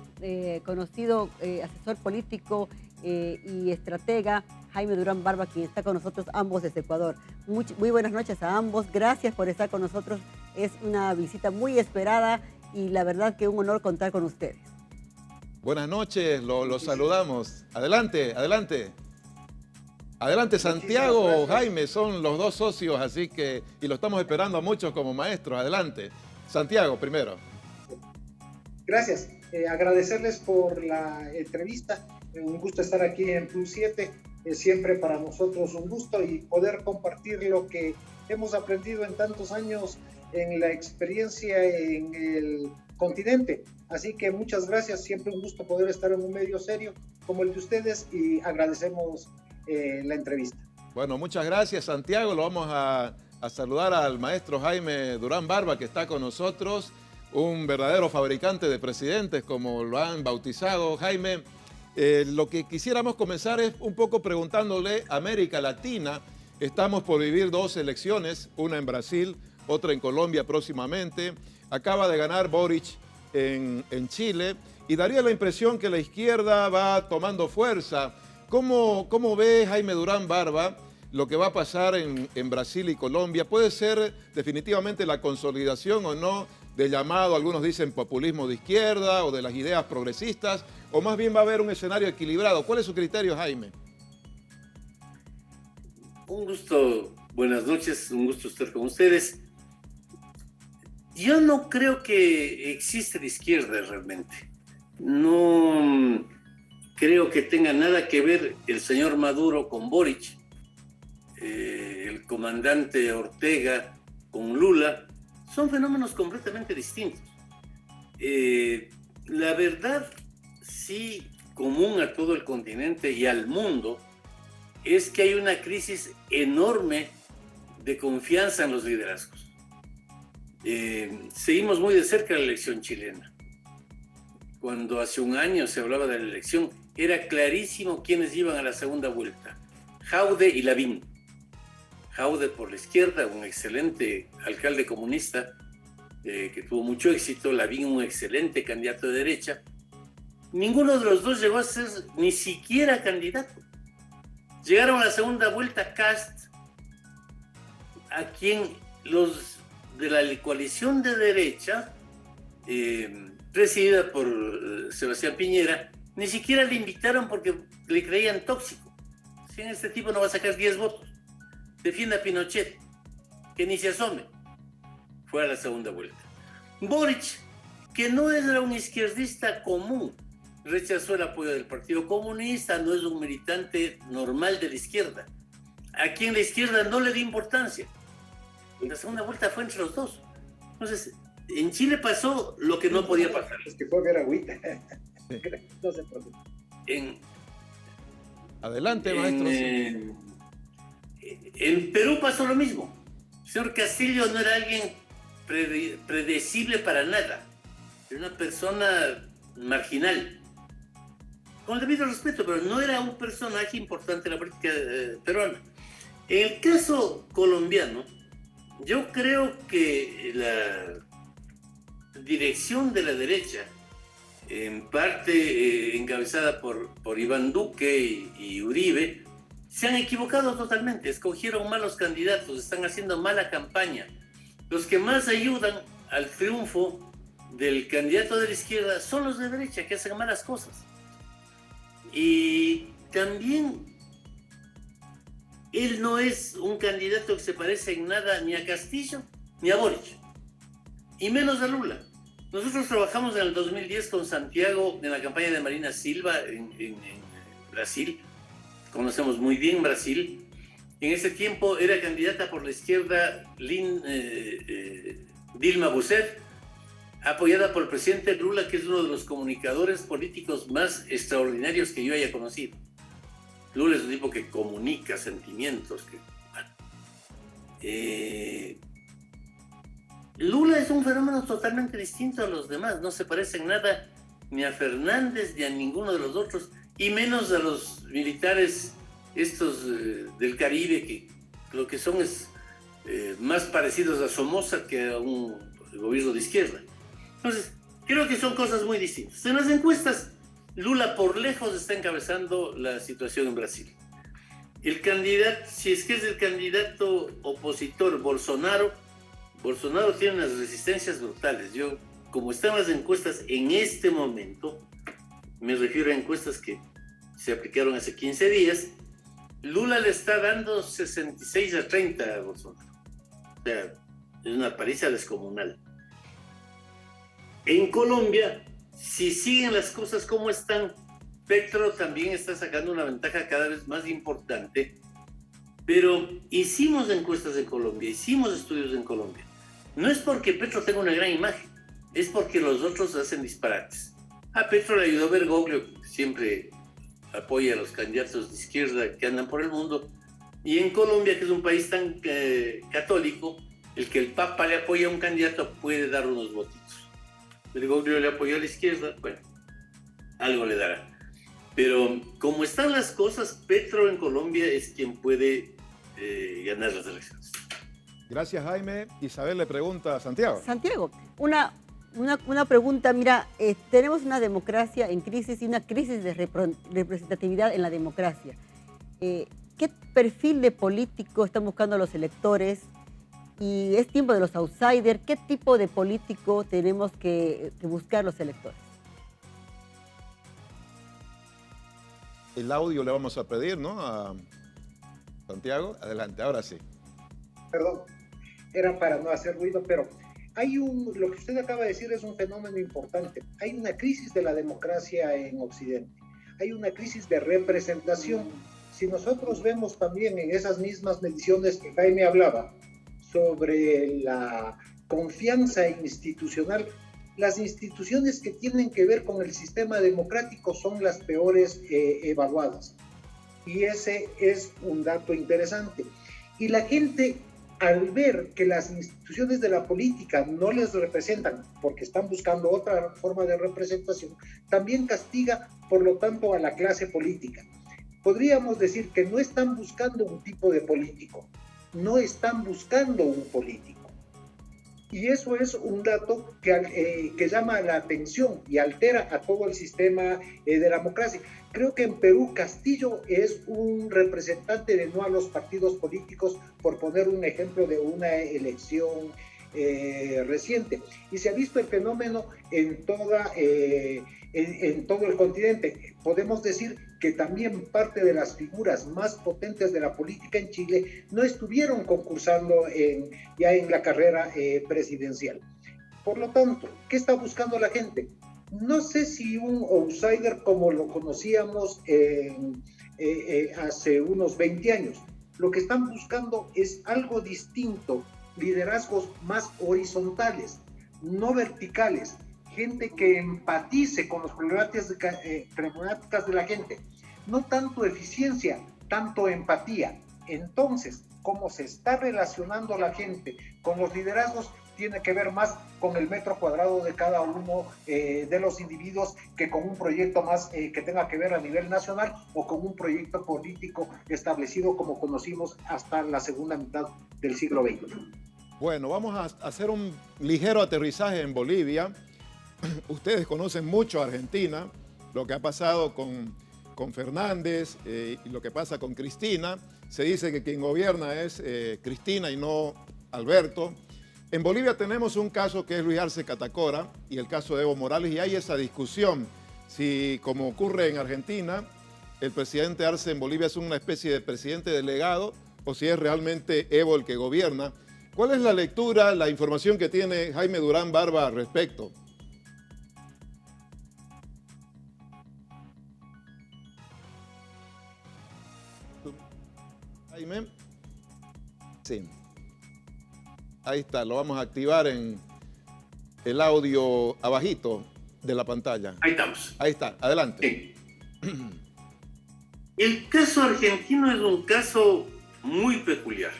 conocido asesor político y estratega Jaime Durán Barba, quien está con nosotros ambos desde Ecuador. Muy buenas noches a ambos. Gracias por estar con nosotros. Es una visita muy esperada y la verdad que un honor contar con ustedes. Buenas noches, los saludamos. Adelante, adelante. Adelante, Santiago, Jaime, son los dos socios, así que, y lo estamos esperando a muchos como maestros. Adelante. Santiago, primero. Gracias. Agradecerles por la entrevista. Un gusto estar aquí en Plus 7. Siempre para nosotros un gusto y poder compartir lo que hemos aprendido en tantos años en la experiencia en el continente. Así que muchas gracias, siempre un gusto poder estar en un medio serio como el de ustedes y agradecemos la entrevista. Bueno, muchas gracias, Santiago. Lo vamos a saludar al maestro Jaime Durán Barba, que está con nosotros, un verdadero fabricante de presidentes, como lo han bautizado. Jaime, lo que quisiéramos comenzar es un poco preguntándole a América Latina. Estamos por vivir dos elecciones, una en Brasil, otra en Colombia próximamente. Acaba de ganar Boric en Chile y daría la impresión que la izquierda va tomando fuerza. ¿Cómo ve Jaime Durán Barba lo que va a pasar en Brasil y Colombia? ¿Puede ser definitivamente la consolidación o no del llamado, algunos dicen populismo de izquierda o de las ideas progresistas, o más bien va a haber un escenario equilibrado? ¿Cuál es su criterio, Jaime? Un gusto, buenas noches, un gusto estar con ustedes. Yo no creo que exista de izquierda realmente. No creo que tenga nada que ver el señor Maduro con Boric, el comandante Ortega con Lula. Son fenómenos completamente distintos. La verdad, sí, común a todo el continente y al mundo, es que hay una crisis enorme de confianza en los liderazgos. Seguimos muy de cerca la elección chilena. Cuando hace un año se hablaba de la elección, era clarísimo quiénes iban a la segunda vuelta: Jaude y Lavín. Jaude por la izquierda, un excelente alcalde comunista que tuvo mucho éxito; Lavín, un excelente candidato de derecha. Ninguno de los dos llegó a ser ni siquiera candidato. Llegaron a la segunda vuelta Kast, a quien los de la coalición de derecha, presidida por Sebastián Piñera, ni siquiera le invitaron porque le creían tóxico. Si en este tipo no va a sacar 10 votos, defiende a Pinochet, que ni se asome. Fue a la segunda vuelta. Boric, que no era un izquierdista común, rechazó el apoyo del Partido Comunista, no es un militante normal de la izquierda, a quien la izquierda no le dio importancia. La segunda vuelta fue entre los dos. Entonces, en Chile pasó lo que no podía pasar. Es que fue ver agüita. Sí. No se preocupe. Adelante, maestro. En Perú pasó lo mismo. El señor Castillo no era alguien predecible para nada. Era una persona marginal. Con el debido respeto, pero no era un personaje importante en la política peruana. En el caso colombiano, yo creo que la dirección de la derecha, en parte encabezada por Iván Duque y Uribe, se han equivocado totalmente. Escogieron malos candidatos, están haciendo mala campaña. Los que más ayudan al triunfo del candidato de la izquierda son los de derecha, que hacen malas cosas. Y también él no es un candidato que se parece en nada ni a Castillo ni a Boric, y menos a Lula. Nosotros trabajamos en el 2010 con Santiago en la campaña de Marina Silva en Brasil. Conocemos muy bien Brasil. En ese tiempo era candidata por la izquierda Dilma Rousseff, apoyada por el presidente Lula, que es uno de los comunicadores políticos más extraordinarios que yo haya conocido. Lula es un tipo que comunica sentimientos. Lula es un fenómeno totalmente distinto a los demás. No se parece en nada ni a Fernández ni a ninguno de los otros, y menos a los militares estos del Caribe, que lo que son es más parecidos a Somoza que a un gobierno de izquierda. Entonces, creo que son cosas muy distintas. En las encuestas, Lula por lejos está encabezando la situación en Brasil. El candidato, si es que es el candidato opositor, Bolsonaro tiene unas resistencias brutales. Yo, como están las encuestas en este momento, me refiero a encuestas que se aplicaron hace 15 días, Lula le está dando 66-30 a Bolsonaro. O sea, es una paliza descomunal. En Colombia, si siguen las cosas como están, Petro también está sacando una ventaja cada vez más importante, pero hicimos encuestas en Colombia, hicimos estudios en Colombia. No es porque Petro tenga una gran imagen, es porque los otros hacen disparates. A Petro le ayudó Bergoglio, que siempre apoya a los candidatos de izquierda que andan por el mundo, y en Colombia, que es un país tan católico, el que el Papa le apoya a un candidato puede dar unos votitos. Bergoglio le apoyó a la izquierda, bueno, algo le dará. Pero como están las cosas, Petro en Colombia es quien puede ganar las elecciones. Gracias, Jaime. Isabel le pregunta a Santiago. Santiago, una pregunta. Mira, tenemos una democracia en crisis y una crisis de representatividad en la democracia. ¿Qué perfil de político están buscando los electores? Y es tiempo de los outsiders. ¿Qué tipo de político tenemos que buscar los electores? El audio le vamos a pedir, ¿no? A Santiago. Adelante, ahora sí. Perdón, era para no hacer ruido, pero lo que usted acaba de decir es un fenómeno importante. Hay una crisis de la democracia en Occidente. hay una crisis de representación. Si nosotros vemos también en esas mismas mediciones que Jaime hablaba sobre la confianza institucional, las instituciones que tienen que ver con el sistema democrático son las peores evaluadas. Y ese es un dato interesante. Y la gente, al ver que las instituciones de la política no les representan porque están buscando otra forma de representación, también castiga, por lo tanto, a la clase política. Podríamos decir que no están buscando un tipo de político, no están buscando un político. Y eso es un dato que llama la atención y altera a todo el sistema de la democracia. Creo que en Perú Castillo es un representante de no a los partidos políticos, por poner un ejemplo de una elección reciente. Y se ha visto el fenómeno en todo el continente. Podemos decir que también parte de las figuras más potentes de la política en Chile no estuvieron concursando ya en la carrera presidencial. Por lo tanto, ¿qué está buscando la gente? No sé si un outsider como lo conocíamos hace unos 20 años. Lo que están buscando es algo distinto, liderazgos más horizontales, no verticales, gente que empatice con las problemáticas de la gente, no tanto eficiencia, tanto empatía. Entonces, cómo se está relacionando la gente con los liderazgos tiene que ver más con el metro cuadrado de cada uno de los individuos que con un proyecto más que tenga que ver a nivel nacional o con un proyecto político establecido como conocimos hasta la segunda mitad del siglo XX. Bueno, vamos a hacer un ligero aterrizaje en Bolivia. Ustedes conocen mucho a Argentina, lo que ha pasado con Fernández y lo que pasa con Cristina. Se dice que quien gobierna es Cristina y no Alberto. En Bolivia tenemos un caso que es Luis Arce Catacora y el caso de Evo Morales, y hay esa discusión si, como ocurre en Argentina, el presidente Arce en Bolivia es una especie de presidente delegado o si es realmente Evo el que gobierna. ¿Cuál es la lectura, la información que tiene Jaime Durán Barba al respecto? Jaime. Sí. Ahí está, lo vamos a activar en el audio abajito de la pantalla. Ahí estamos. Ahí está, adelante. Sí. El caso argentino es un caso muy peculiar.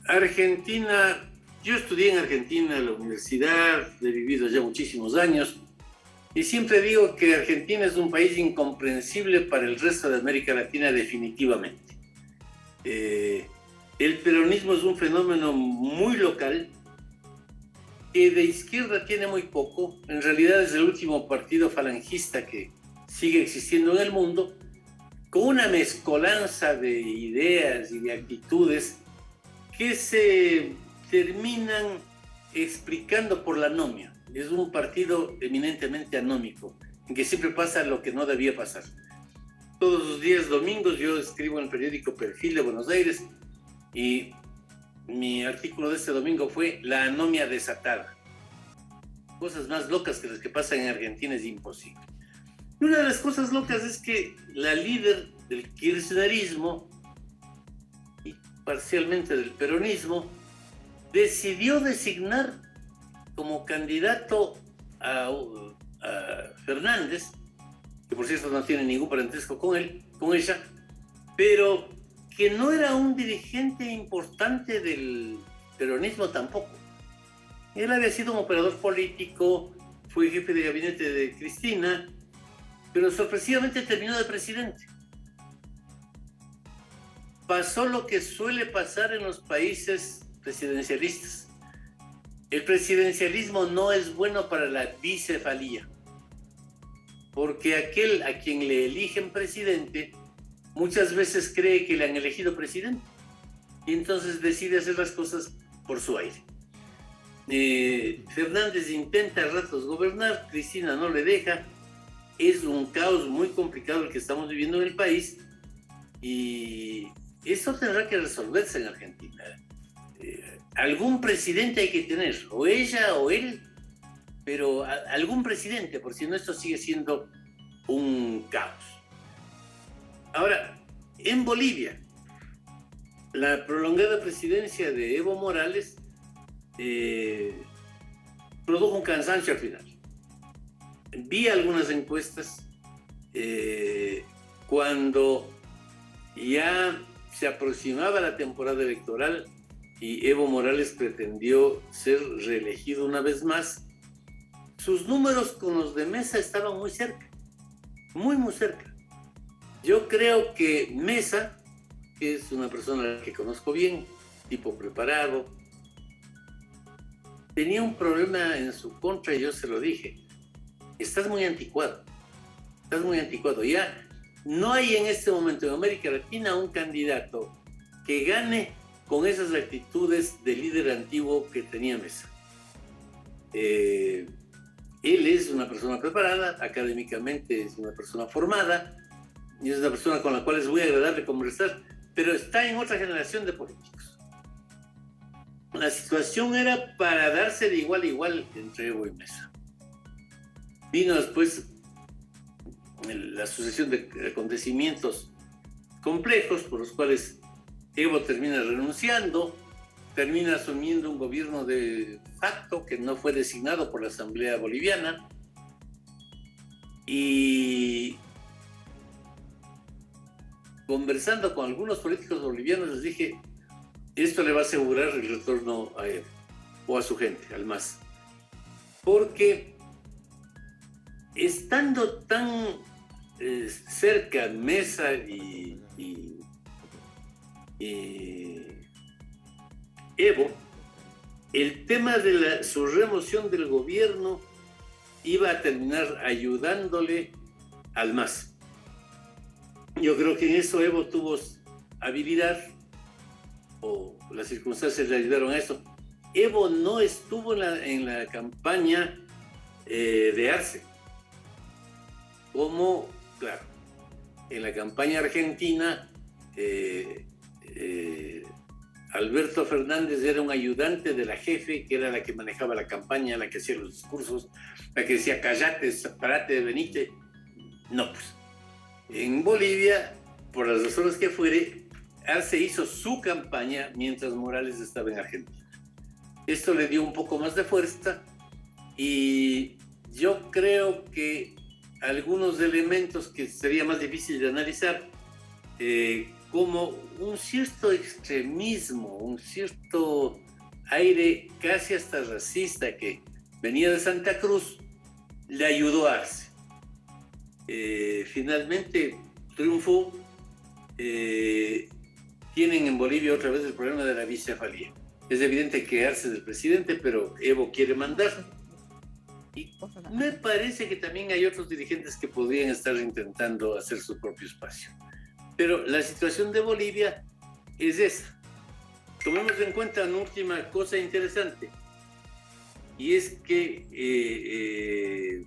Argentina, yo estudié en Argentina en la universidad, he vivido allá muchísimos años, y siempre digo que Argentina es un país incomprensible para el resto de América Latina definitivamente. El peronismo es un fenómeno muy local, que de izquierda tiene muy poco. En realidad es el último partido falangista que sigue existiendo en el mundo, con una mezcolanza de ideas y de actitudes que se terminan explicando por la anomia. Es un partido eminentemente anómico, en que siempre pasa lo que no debía pasar. Todos los días domingos yo escribo en el periódico Perfil de Buenos Aires, y mi artículo de este domingo fue La anomia desatada. Cosas más locas que las que pasan en Argentina es imposible. Y una de las cosas locas es que la líder del kirchnerismo y parcialmente del peronismo decidió designar como candidato a Fernández, que por cierto no tiene ningún parentesco con ella, pero que no era un dirigente importante del peronismo tampoco. Él había sido un operador político, fue jefe de gabinete de Cristina, pero sorpresivamente terminó de presidente. Pasó lo que suele pasar en los países presidencialistas. El presidencialismo no es bueno para la bicefalía, porque aquel a quien le eligen presidente muchas veces cree que le han elegido presidente y entonces decide hacer las cosas por su aire. Fernández intenta a ratos gobernar, Cristina no le deja. Es un caos muy complicado el que estamos viviendo en el país y eso tendrá que resolverse en Argentina. Algún presidente hay que tener, o ella o él, pero algún presidente, por si no, esto sigue siendo un caos. Ahora, en Bolivia, la prolongada presidencia de Evo Morales produjo un cansancio al final. Vi algunas encuestas cuando ya se aproximaba la temporada electoral y Evo Morales pretendió ser reelegido una vez más. Sus números con los de Mesa estaban muy cerca, muy cerca. Yo creo que Mesa, que es una persona que conozco bien, tipo preparado, tenía un problema en su contra y yo se lo dije. Estás muy anticuado. Ya no hay en este momento en América Latina un candidato que gane con esas actitudes de líder antiguo que tenía Mesa. Él es una persona preparada, académicamente es una persona formada, y es una persona con la cual es muy agradable conversar, pero está en otra generación de políticos. La situación era para darse de igual a igual entre Evo y Mesa. Vino después la sucesión de acontecimientos complejos por los cuales Evo termina renunciando, termina asumiendo un gobierno de facto que no fue designado por la Asamblea Boliviana, y conversando con algunos políticos bolivianos les dije, esto le va a asegurar el retorno a Evo o a su gente, al MAS, porque estando tan cerca Mesa y Evo, el tema de su remoción del gobierno iba a terminar ayudándole al MAS. Yo creo que en eso Evo tuvo habilidad, o las circunstancias le ayudaron a eso. Evo no estuvo en la campaña de Arce, como, claro, en la campaña argentina, Alberto Fernández era un ayudante de la jefe, que era la que manejaba la campaña, la que hacía los discursos, la que decía callate, parate, venite. No, pues, en Bolivia, por las razones que fuere, Arce hizo su campaña mientras Morales estaba en Argentina. Esto le dio un poco más de fuerza y yo creo que algunos elementos que sería más difícil de analizar, como un cierto extremismo, un cierto aire casi hasta racista que venía de Santa Cruz, le ayudó a Arce. Finalmente triunfó. Tienen en Bolivia otra vez el problema de la bicefalía. Es evidente que Arce es el presidente, pero Evo quiere mandar. Y me parece que también hay otros dirigentes que podrían estar intentando hacer su propio espacio. Pero la situación de Bolivia es esa. Tomemos en cuenta una última cosa interesante, y es que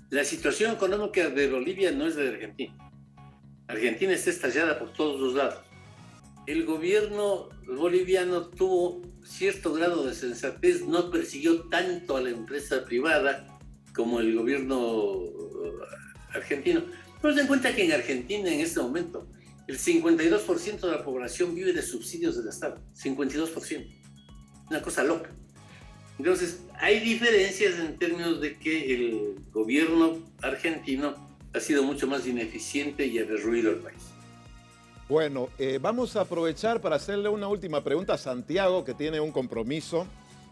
la situación económica de Bolivia no es la de Argentina. Argentina está estallada por todos los lados. El gobierno boliviano tuvo cierto grado de sensatez, no persiguió tanto a la empresa privada como el gobierno argentino. Pero ten en cuenta que en Argentina en este momento el 52% de la población vive de subsidios del Estado, 52%. Una cosa loca. Entonces, hay diferencias en términos de que el gobierno argentino ha sido mucho más ineficiente y ha derruido el país. Bueno, vamos a aprovechar para hacerle una última pregunta a Santiago, que tiene un compromiso,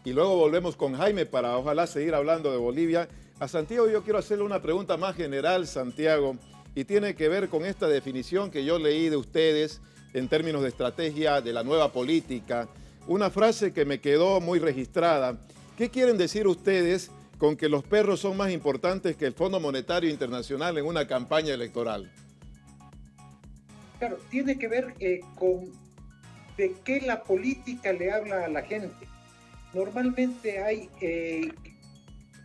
y luego volvemos con Jaime para ojalá seguir hablando de Bolivia. A Santiago yo quiero hacerle una pregunta más general, Santiago, y tiene que ver con esta definición que yo leí de ustedes en términos de estrategia de la nueva política. Una frase que me quedó muy registrada. ¿Qué quieren decir ustedes con que los perros son más importantes que el Fondo Monetario Internacional en una campaña electoral? Claro, tiene que ver con de qué la política le habla a la gente. Normalmente hay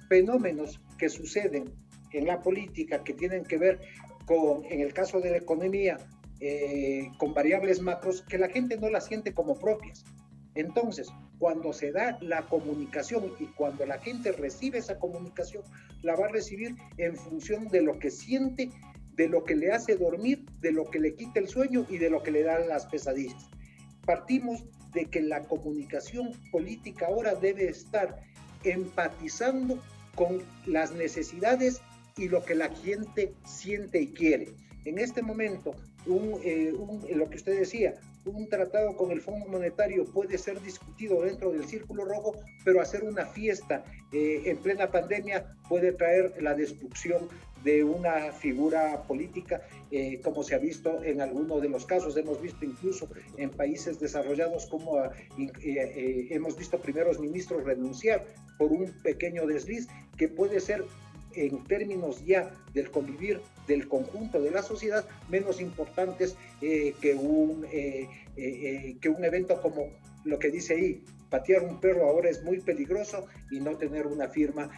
fenómenos que suceden en la política que tienen que ver con, en el caso de la economía, con variables macros que la gente no las siente como propias. Entonces, cuando se da la comunicación y cuando la gente recibe esa comunicación, la va a recibir en función de lo que siente, de lo que le hace dormir, de lo que le quita el sueño y de lo que le dan las pesadillas. Partimos de que la comunicación política ahora debe estar empatizando con las necesidades y lo que la gente siente y quiere. En este momento, lo que usted decía, un tratado con el Fondo Monetario puede ser discutido dentro del Círculo Rojo, pero hacer una fiesta en plena pandemia puede traer la destrucción de una figura política, como se ha visto en algunos de los casos. Hemos visto incluso en países desarrollados como hemos visto primeros ministros renunciar por un pequeño desliz que puede ser, en términos ya del convivir del conjunto de la sociedad, menos importantes que un evento como lo que dice ahí, patear un perro ahora es muy peligroso, y no tener una firma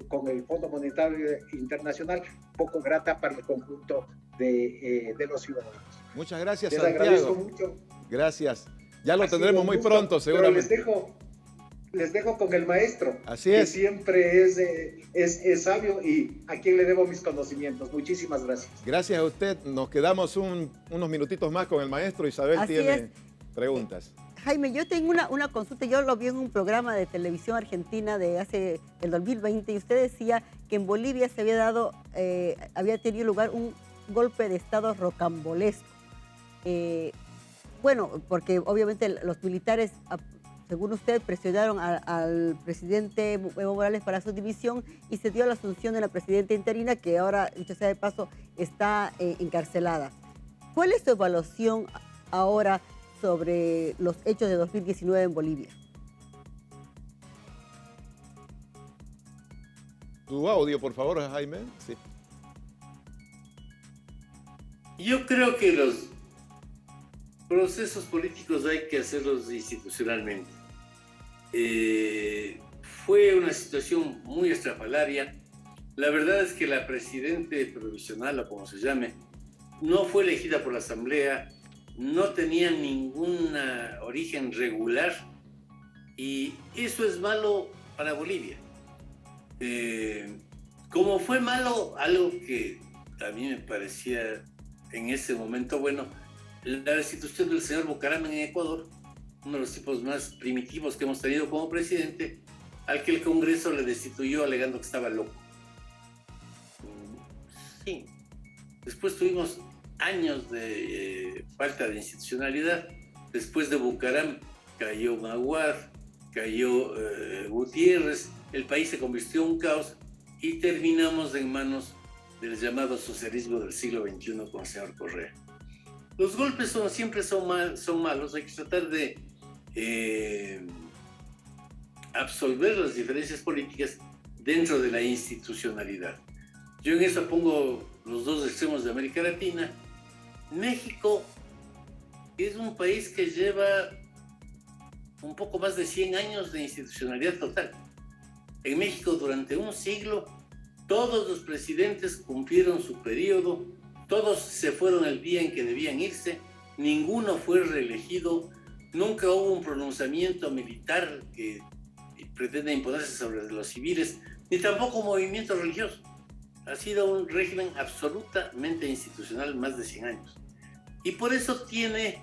con el Fondo Monetario Internacional poco grata para el conjunto de los ciudadanos. Muchas gracias, Les Santiago. agradezco mucho. Gracias. Ya lo tendremos muy pronto, seguramente. Les dejo con el maestro. Así es. Que siempre es sabio y a quien le debo mis conocimientos. Muchísimas gracias. Gracias a usted. Nos quedamos unos minutitos más con el maestro. Isabel tiene preguntas. Jaime, yo tengo una consulta. Yo lo vi en un programa de televisión argentina de hace el 2020 y usted decía que en Bolivia se había tenido lugar un golpe de Estado rocambolesco. Bueno, porque obviamente los militares, según usted, presionaron al presidente Evo Morales para su dimisión y se dio la asunción de la presidenta interina, que ahora, dicho sea de paso, está encarcelada. ¿Cuál es su evaluación ahora sobre los hechos de 2019 en Bolivia? Tu audio, por favor, Jaime. Sí. Yo creo que los procesos políticos hay que hacerlos institucionalmente. Fue una situación muy estrafalaria. La verdad es que la presidenta provisional, o como se llame, no fue elegida por la Asamblea, no tenía ningún origen regular, y eso es malo para Bolivia. Como fue malo algo que a mí me parecía en ese momento bueno, la destitución del señor Bucaram en Ecuador, uno de los tipos más primitivos que hemos tenido como presidente, al que el Congreso le destituyó alegando que estaba loco. Sí. Después tuvimos años de falta de institucionalidad. Después de Bucaram cayó Maguar, cayó Gutiérrez, el país se convirtió en un caos y terminamos en manos del llamado socialismo del siglo XXI con el señor Correa. Los golpes siempre son malos, hay que tratar de absolver las diferencias políticas dentro de la institucionalidad. Yo en eso pongo los dos extremos de América Latina. México es un país que lleva un poco más de 100 años de institucionalidad total. En México, durante un siglo, todos los presidentes cumplieron su periodo, todos se fueron el día en que debían irse, ninguno fue reelegido, nunca hubo un pronunciamiento militar que pretende imponerse sobre los civiles, ni tampoco un movimiento religioso. Ha sido un régimen absolutamente institucional más de 100 años. Y por eso tiene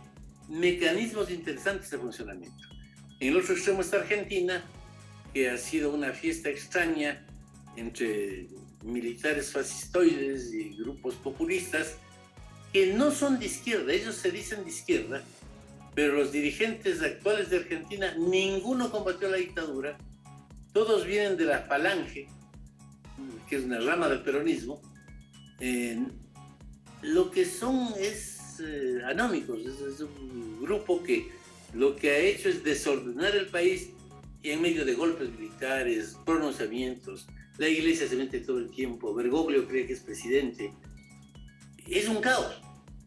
mecanismos interesantes de funcionamiento. En el otro extremo está Argentina, que ha sido una fiesta extraña entre militares fascistoides y grupos populistas que no son de izquierda. Ellos se dicen de izquierda, pero los dirigentes actuales de Argentina, ninguno combatió la dictadura. Todos vienen de la Falange, que es una rama del peronismo. Lo que son es anómicos, es un grupo que lo que ha hecho es desordenar el país, y en medio de golpes militares, pronunciamientos, la iglesia se mete todo el tiempo, Bergoglio cree que es presidente. Es un caos.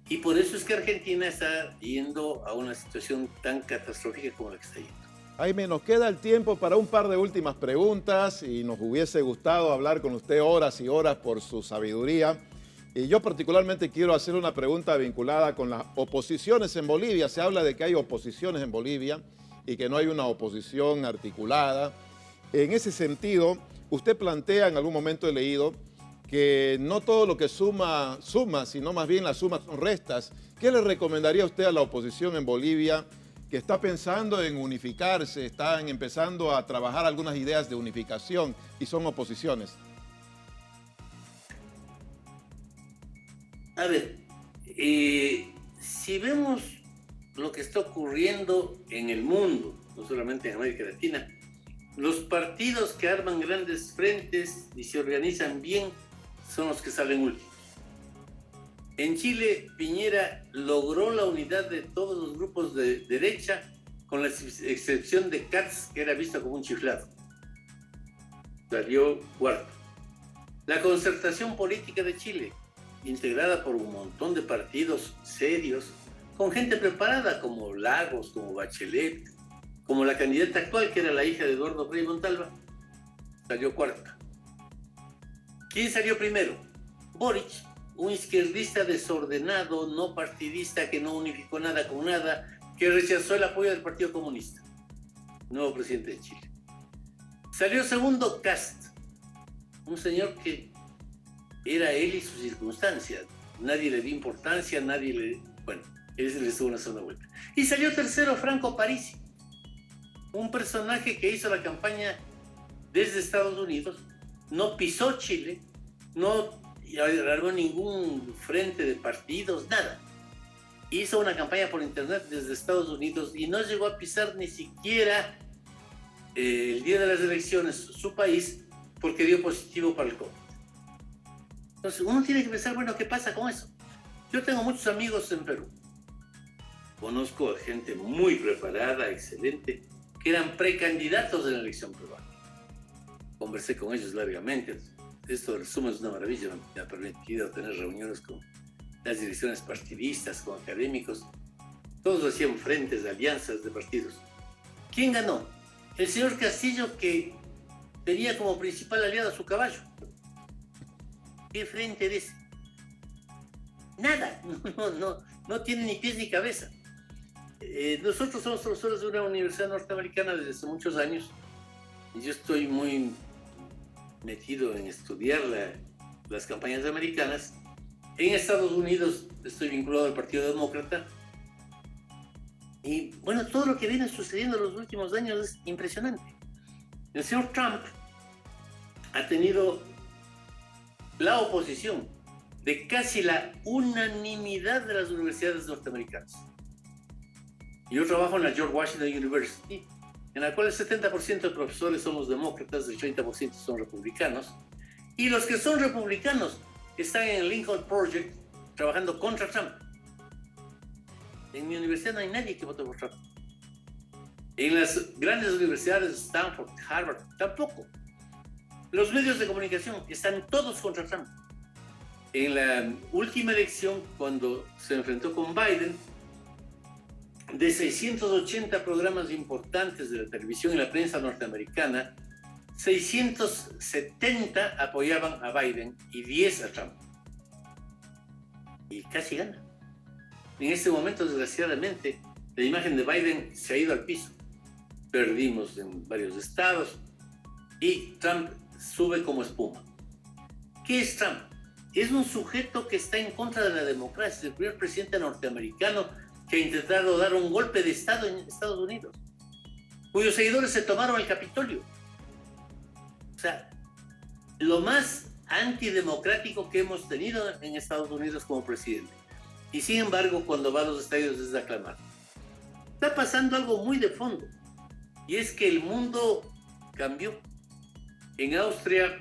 Y por eso es que Argentina está yendo a una situación tan catastrófica como la que está yendo. Jaime, nos queda el tiempo para un par de últimas preguntas y nos hubiese gustado hablar con usted horas y horas por su sabiduría. Y yo particularmente quiero hacer una pregunta vinculada con las oposiciones en Bolivia. Se habla de que hay oposiciones en Bolivia y que no hay una oposición articulada. En ese sentido, usted plantea, en algún momento he leído, que no todo lo que suma, sino más bien las sumas son restas. ¿Qué le recomendaría usted a la oposición en Bolivia que está pensando en unificarse, están empezando a trabajar algunas ideas de unificación y son oposiciones? A ver, si vemos lo que está ocurriendo en el mundo, no solamente en América Latina, los partidos que arman grandes frentes y se organizan bien son los que salen últimos. En Chile, Piñera logró la unidad de todos los grupos de derecha, con la excepción de Katz, que era visto como un chiflado. Salió cuarto. La concertación política de Chile, integrada por un montón de partidos serios, con gente preparada como Lagos, como Bachelet, como la candidata actual, que era la hija de Eduardo Frei Montalva, salió cuarta. ¿Quién salió primero? Boric, un izquierdista desordenado, no partidista, que no unificó nada con nada, que rechazó el apoyo del Partido Comunista, nuevo presidente de Chile. Salió segundo Kast, un señor que era él y sus circunstancias. Nadie le dio importancia, nadie le... Bueno, él se le hizo una segunda vuelta. Y salió tercero Franco Parisi, un personaje que hizo la campaña desde Estados Unidos, no pisó Chile, no armó ningún frente de partidos, nada. Hizo una campaña por internet desde Estados Unidos y no llegó a pisar ni siquiera el día de las elecciones su país, porque dio positivo para el COVID. Entonces uno tiene que pensar, bueno, ¿qué pasa con eso? Yo tengo muchos amigos en Perú. Conozco a gente muy preparada, excelente, que eran precandidatos en la elección peruana. Conversé con ellos largamente. Esto del Zoom es una maravilla, me ha permitido tener reuniones con las direcciones partidistas, con académicos. Todos hacían frentes, alianzas de partidos. ¿Quién ganó? El señor Castillo, que tenía como principal aliado a su caballo. ¿Qué frente de ese? Nada, no tiene ni pies ni cabeza. Nosotros somos profesores de una universidad norteamericana desde hace muchos años y yo estoy muy metido en estudiar las campañas americanas. En Estados Unidos estoy vinculado al Partido Demócrata y bueno, todo lo que viene sucediendo en los últimos años es impresionante. El señor Trump ha tenido la oposición de casi la unanimidad de las universidades norteamericanas. Yo trabajo en la George Washington University, en la cual el 70% de profesores somos demócratas, el 30% son republicanos, y los que son republicanos están en el Lincoln Project trabajando contra Trump. En mi universidad no hay nadie que vote por Trump. En las grandes universidades, Stanford, Harvard, tampoco. Los medios de comunicación están todos contra Trump. En la última elección, cuando se enfrentó con Biden, de 680 programas importantes de la televisión y la prensa norteamericana, 670 apoyaban a Biden y 10 a Trump. Y casi gana. En este momento, desgraciadamente, la imagen de Biden se ha ido al piso. Perdimos en varios estados y Trump sube como espuma. ¿Qué es Trump? Es un sujeto que está en contra de la democracia, es el primer presidente norteamericano que ha intentado dar un golpe de Estado en Estados Unidos, cuyos seguidores se tomaron el Capitolio. O sea, lo más antidemocrático que hemos tenido en Estados Unidos como presidente. Y sin embargo, cuando va a los estadios es de aclamar. Está pasando algo muy de fondo, y es que el mundo cambió. En Austria,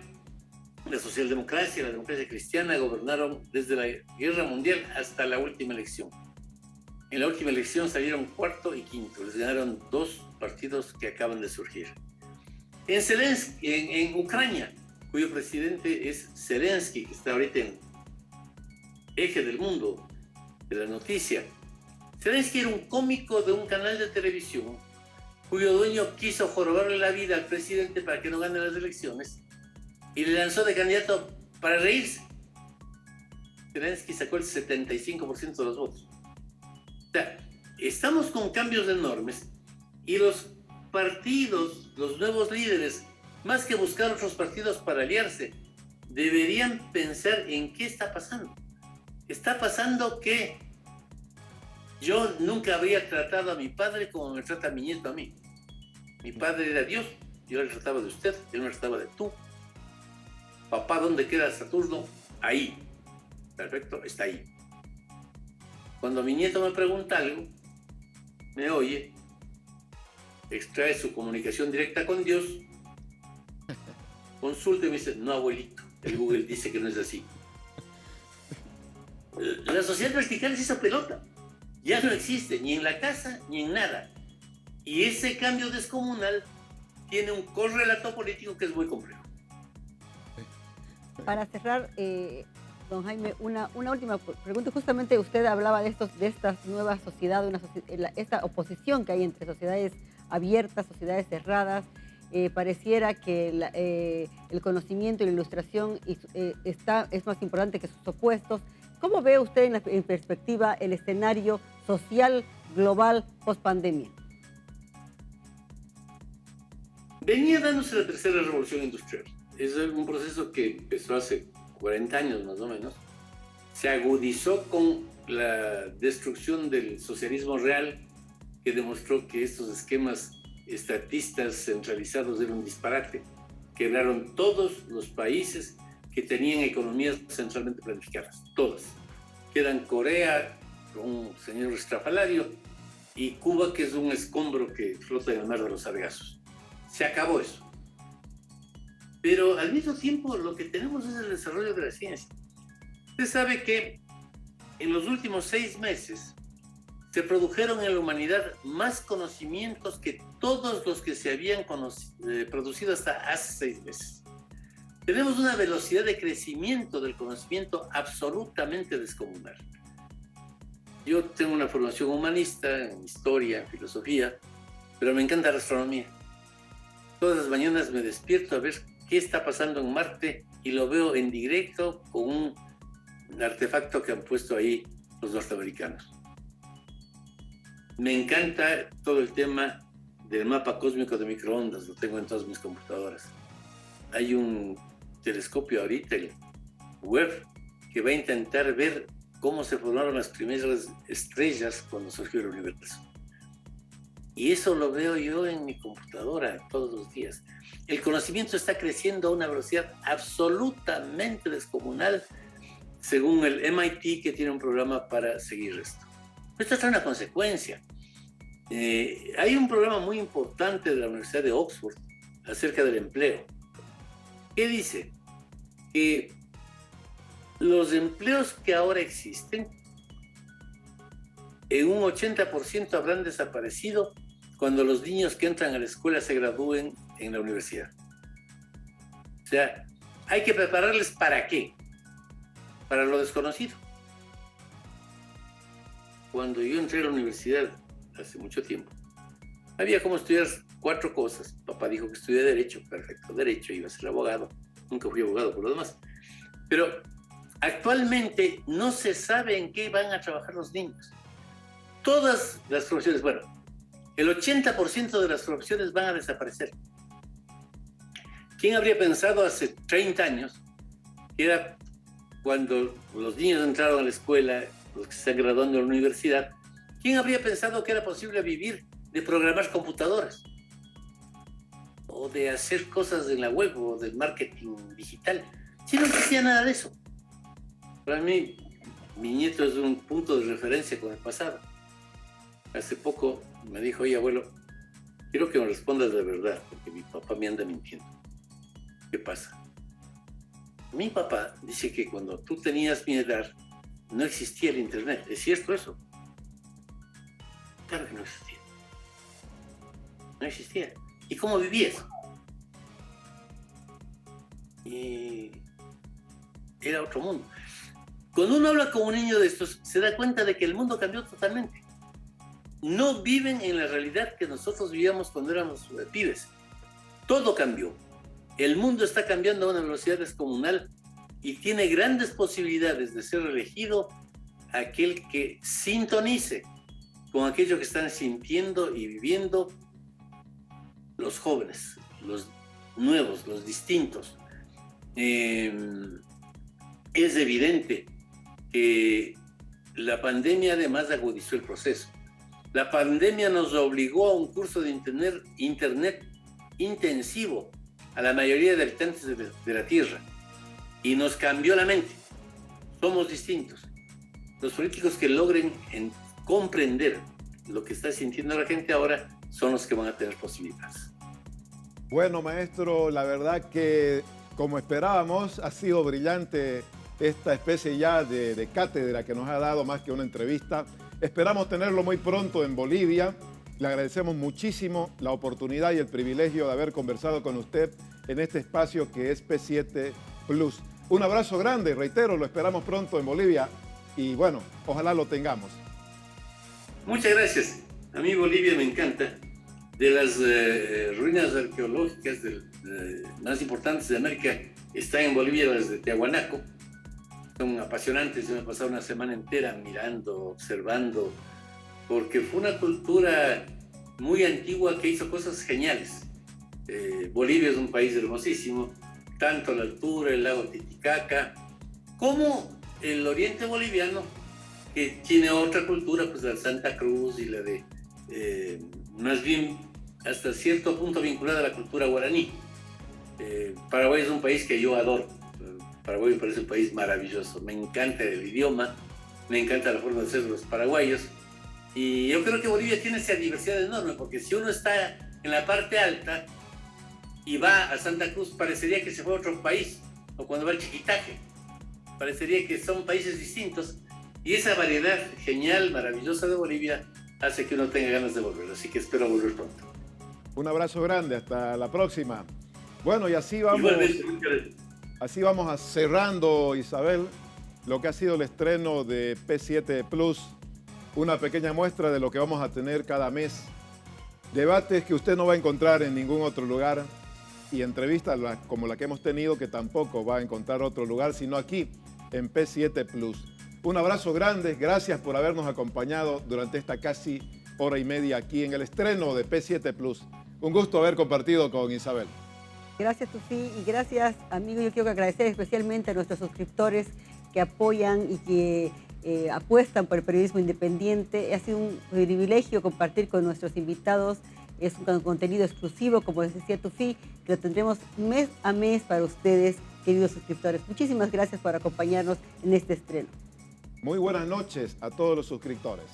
la socialdemocracia y la democracia cristiana gobernaron desde la Guerra Mundial hasta la última elección. En la última elección salieron cuarto y quinto, les ganaron dos partidos que acaban de surgir. En Ucrania, cuyo presidente es Zelensky, que está ahorita en eje del mundo, de la noticia. Zelensky era un cómico de un canal de televisión cuyo dueño quiso jorobarle la vida al presidente para que no gane las elecciones y le lanzó de candidato para reírse. Zelensky sacó el 75% de los votos. O sea, estamos con cambios enormes y los partidos, los nuevos líderes, más que buscar otros partidos para aliarse, deberían pensar en qué está pasando. Está pasando que yo nunca habría tratado a mi padre como me trata mi nieto a mí. Mi padre era Dios, yo le trataba de usted, él me trataba de tú. Papá, ¿dónde queda Saturno? Ahí. Perfecto, está ahí. Cuando mi nieto me pregunta algo, me oye, extrae su comunicación directa con Dios, consulta y me dice, no, abuelito, el Google dice que no es así. La sociedad vertical es esa pelota. Ya no existe, ni en la casa, ni en nada. Y ese cambio descomunal tiene un correlato político que es muy complejo. Para cerrar, don Jaime, una última pregunta. Justamente usted hablaba de esta nueva sociedad, esta oposición que hay entre sociedades abiertas, sociedades cerradas. Pareciera que el conocimiento y la ilustración es más importante que sus opuestos. ¿Cómo ve usted en perspectiva el escenario social global post-pandemia? Venía dándose la tercera revolución industrial. Es un proceso que empezó hace 40 años más o menos. Se agudizó con la destrucción del socialismo real, que demostró que estos esquemas estatistas centralizados eran un disparate. Quebraron todos los países que tenían economías centralmente planificadas, todas. Quedan Corea, con un señor estrafalario, y Cuba, que es un escombro que flota en el mar de los sargazos. Se acabó eso. Pero al mismo tiempo lo que tenemos es el desarrollo de la ciencia. Usted sabe que en los últimos 6 meses se produjeron en la humanidad más conocimientos que todos los que se habían producido hasta hace 6 meses. Tenemos una velocidad de crecimiento del conocimiento absolutamente descomunal. Yo tengo una formación humanista en historia, en filosofía, pero me encanta la astronomía. Todas las mañanas me despierto a ver qué está pasando en Marte y lo veo en directo con un artefacto que han puesto ahí los norteamericanos. Me encanta todo el tema del mapa cósmico de microondas, lo tengo en todas mis computadoras. Hay un telescopio ahorita, el Webb, que va a intentar ver cómo se formaron las primeras estrellas cuando surgió el universo. Y eso lo veo yo en mi computadora todos los días. El conocimiento está creciendo a una velocidad absolutamente descomunal, según el MIT, que tiene un programa para seguir esto. Esto es una consecuencia. Hay un programa muy importante de la Universidad de Oxford acerca del empleo. ¿Qué dice? Que los empleos que ahora existen, en un 80% habrán desaparecido cuando los niños que entran a la escuela se gradúen en la universidad. O sea, hay que prepararles ¿para qué? Para lo desconocido. Cuando yo entré a la universidad hace mucho tiempo, había como estudiar 4 cosas. Papá dijo que estudié Derecho, perfecto, Derecho, iba a ser abogado. Nunca fui abogado por lo demás. Pero actualmente no se sabe en qué van a trabajar los niños. Todas las profesiones, bueno, el 80% de las profesiones van a desaparecer. ¿Quién habría pensado hace 30 años, que era cuando los niños entraron a la escuela, los que se están graduando en la universidad, quién habría pensado que era posible vivir de programar computadoras? O de hacer cosas en la web o del marketing digital. Si no existía nada de eso. Para mí, mi nieto es un punto de referencia con el pasado. Hace poco me dijo, oye, abuelo, quiero que me respondas de verdad, porque mi papá me anda mintiendo. ¿Qué pasa? Mi papá dice que cuando tú tenías mi edad, no existía el internet. ¿Es cierto eso? Claro que no existía. No existía. ¿Y cómo vivías? Y era otro mundo. Cuando uno habla con un niño de estos, se da cuenta de que el mundo cambió totalmente. No viven en la realidad que nosotros vivíamos cuando éramos pibes. Todo cambió. El mundo está cambiando a una velocidad descomunal y tiene grandes posibilidades de ser elegido aquel que sintonice con aquello que están sintiendo y viviendo los jóvenes, los nuevos, los distintos. Es evidente que la pandemia además agudizó el proceso. La pandemia nos obligó a un curso de internet intensivo a la mayoría de habitantes de la Tierra y nos cambió la mente. Somos distintos. Los políticos que logren comprender lo que está sintiendo la gente ahora son los que van a tener posibilidades. Bueno, maestro, la verdad que como esperábamos ha sido brillante esta especie ya de cátedra que nos ha dado más que una entrevista. Esperamos tenerlo muy pronto en Bolivia. Le agradecemos muchísimo la oportunidad y el privilegio de haber conversado con usted en este espacio que es P7 Plus. Un abrazo grande, reitero, lo esperamos pronto en Bolivia y bueno, ojalá lo tengamos. Muchas gracias. A mí Bolivia me encanta. De las ruinas arqueológicas más importantes de América están en Bolivia las de Tiahuanaco. Son apasionantes. Yo me he pasado una semana entera mirando, observando, porque fue una cultura muy antigua que hizo cosas geniales. Bolivia es un país hermosísimo, tanto la altura, el lago Titicaca, como el oriente boliviano, que tiene otra cultura, pues la de Santa Cruz y la de, más bien, hasta cierto punto vinculada a la cultura guaraní. Paraguay es un país que yo adoro. Paraguay me parece un país maravilloso. Me encanta el idioma, me encanta la forma de ser de los paraguayos. Y yo creo que Bolivia tiene esa diversidad enorme, porque si uno está en la parte alta y va a Santa Cruz, parecería que se fue a otro país. O cuando va al Chiquitaje, parecería que son países distintos. Y esa variedad genial, maravillosa de Bolivia hace que uno tenga ganas de volver. Así que espero volver pronto. Un abrazo grande, hasta la próxima. Bueno, y así vamos cerrando, Isabel, lo que ha sido el estreno de P7 Plus. Una pequeña muestra de lo que vamos a tener cada mes. Debates que usted no va a encontrar en ningún otro lugar y entrevistas como la que hemos tenido que tampoco va a encontrar otro lugar, sino aquí en P7 Plus. Un abrazo grande, gracias por habernos acompañado durante esta casi hora y media aquí en el estreno de P7 Plus. Un gusto haber compartido con Isabel. Gracias, Tufi, y gracias, amigo. Yo quiero agradecer especialmente a nuestros suscriptores que apoyan y que apuestan por el periodismo independiente. Ha sido un privilegio compartir con nuestros invitados. Es un contenido exclusivo, como les decía Tufi, que lo tendremos mes a mes para ustedes, queridos suscriptores. Muchísimas gracias por acompañarnos en este estreno. Muy buenas noches a todos los suscriptores.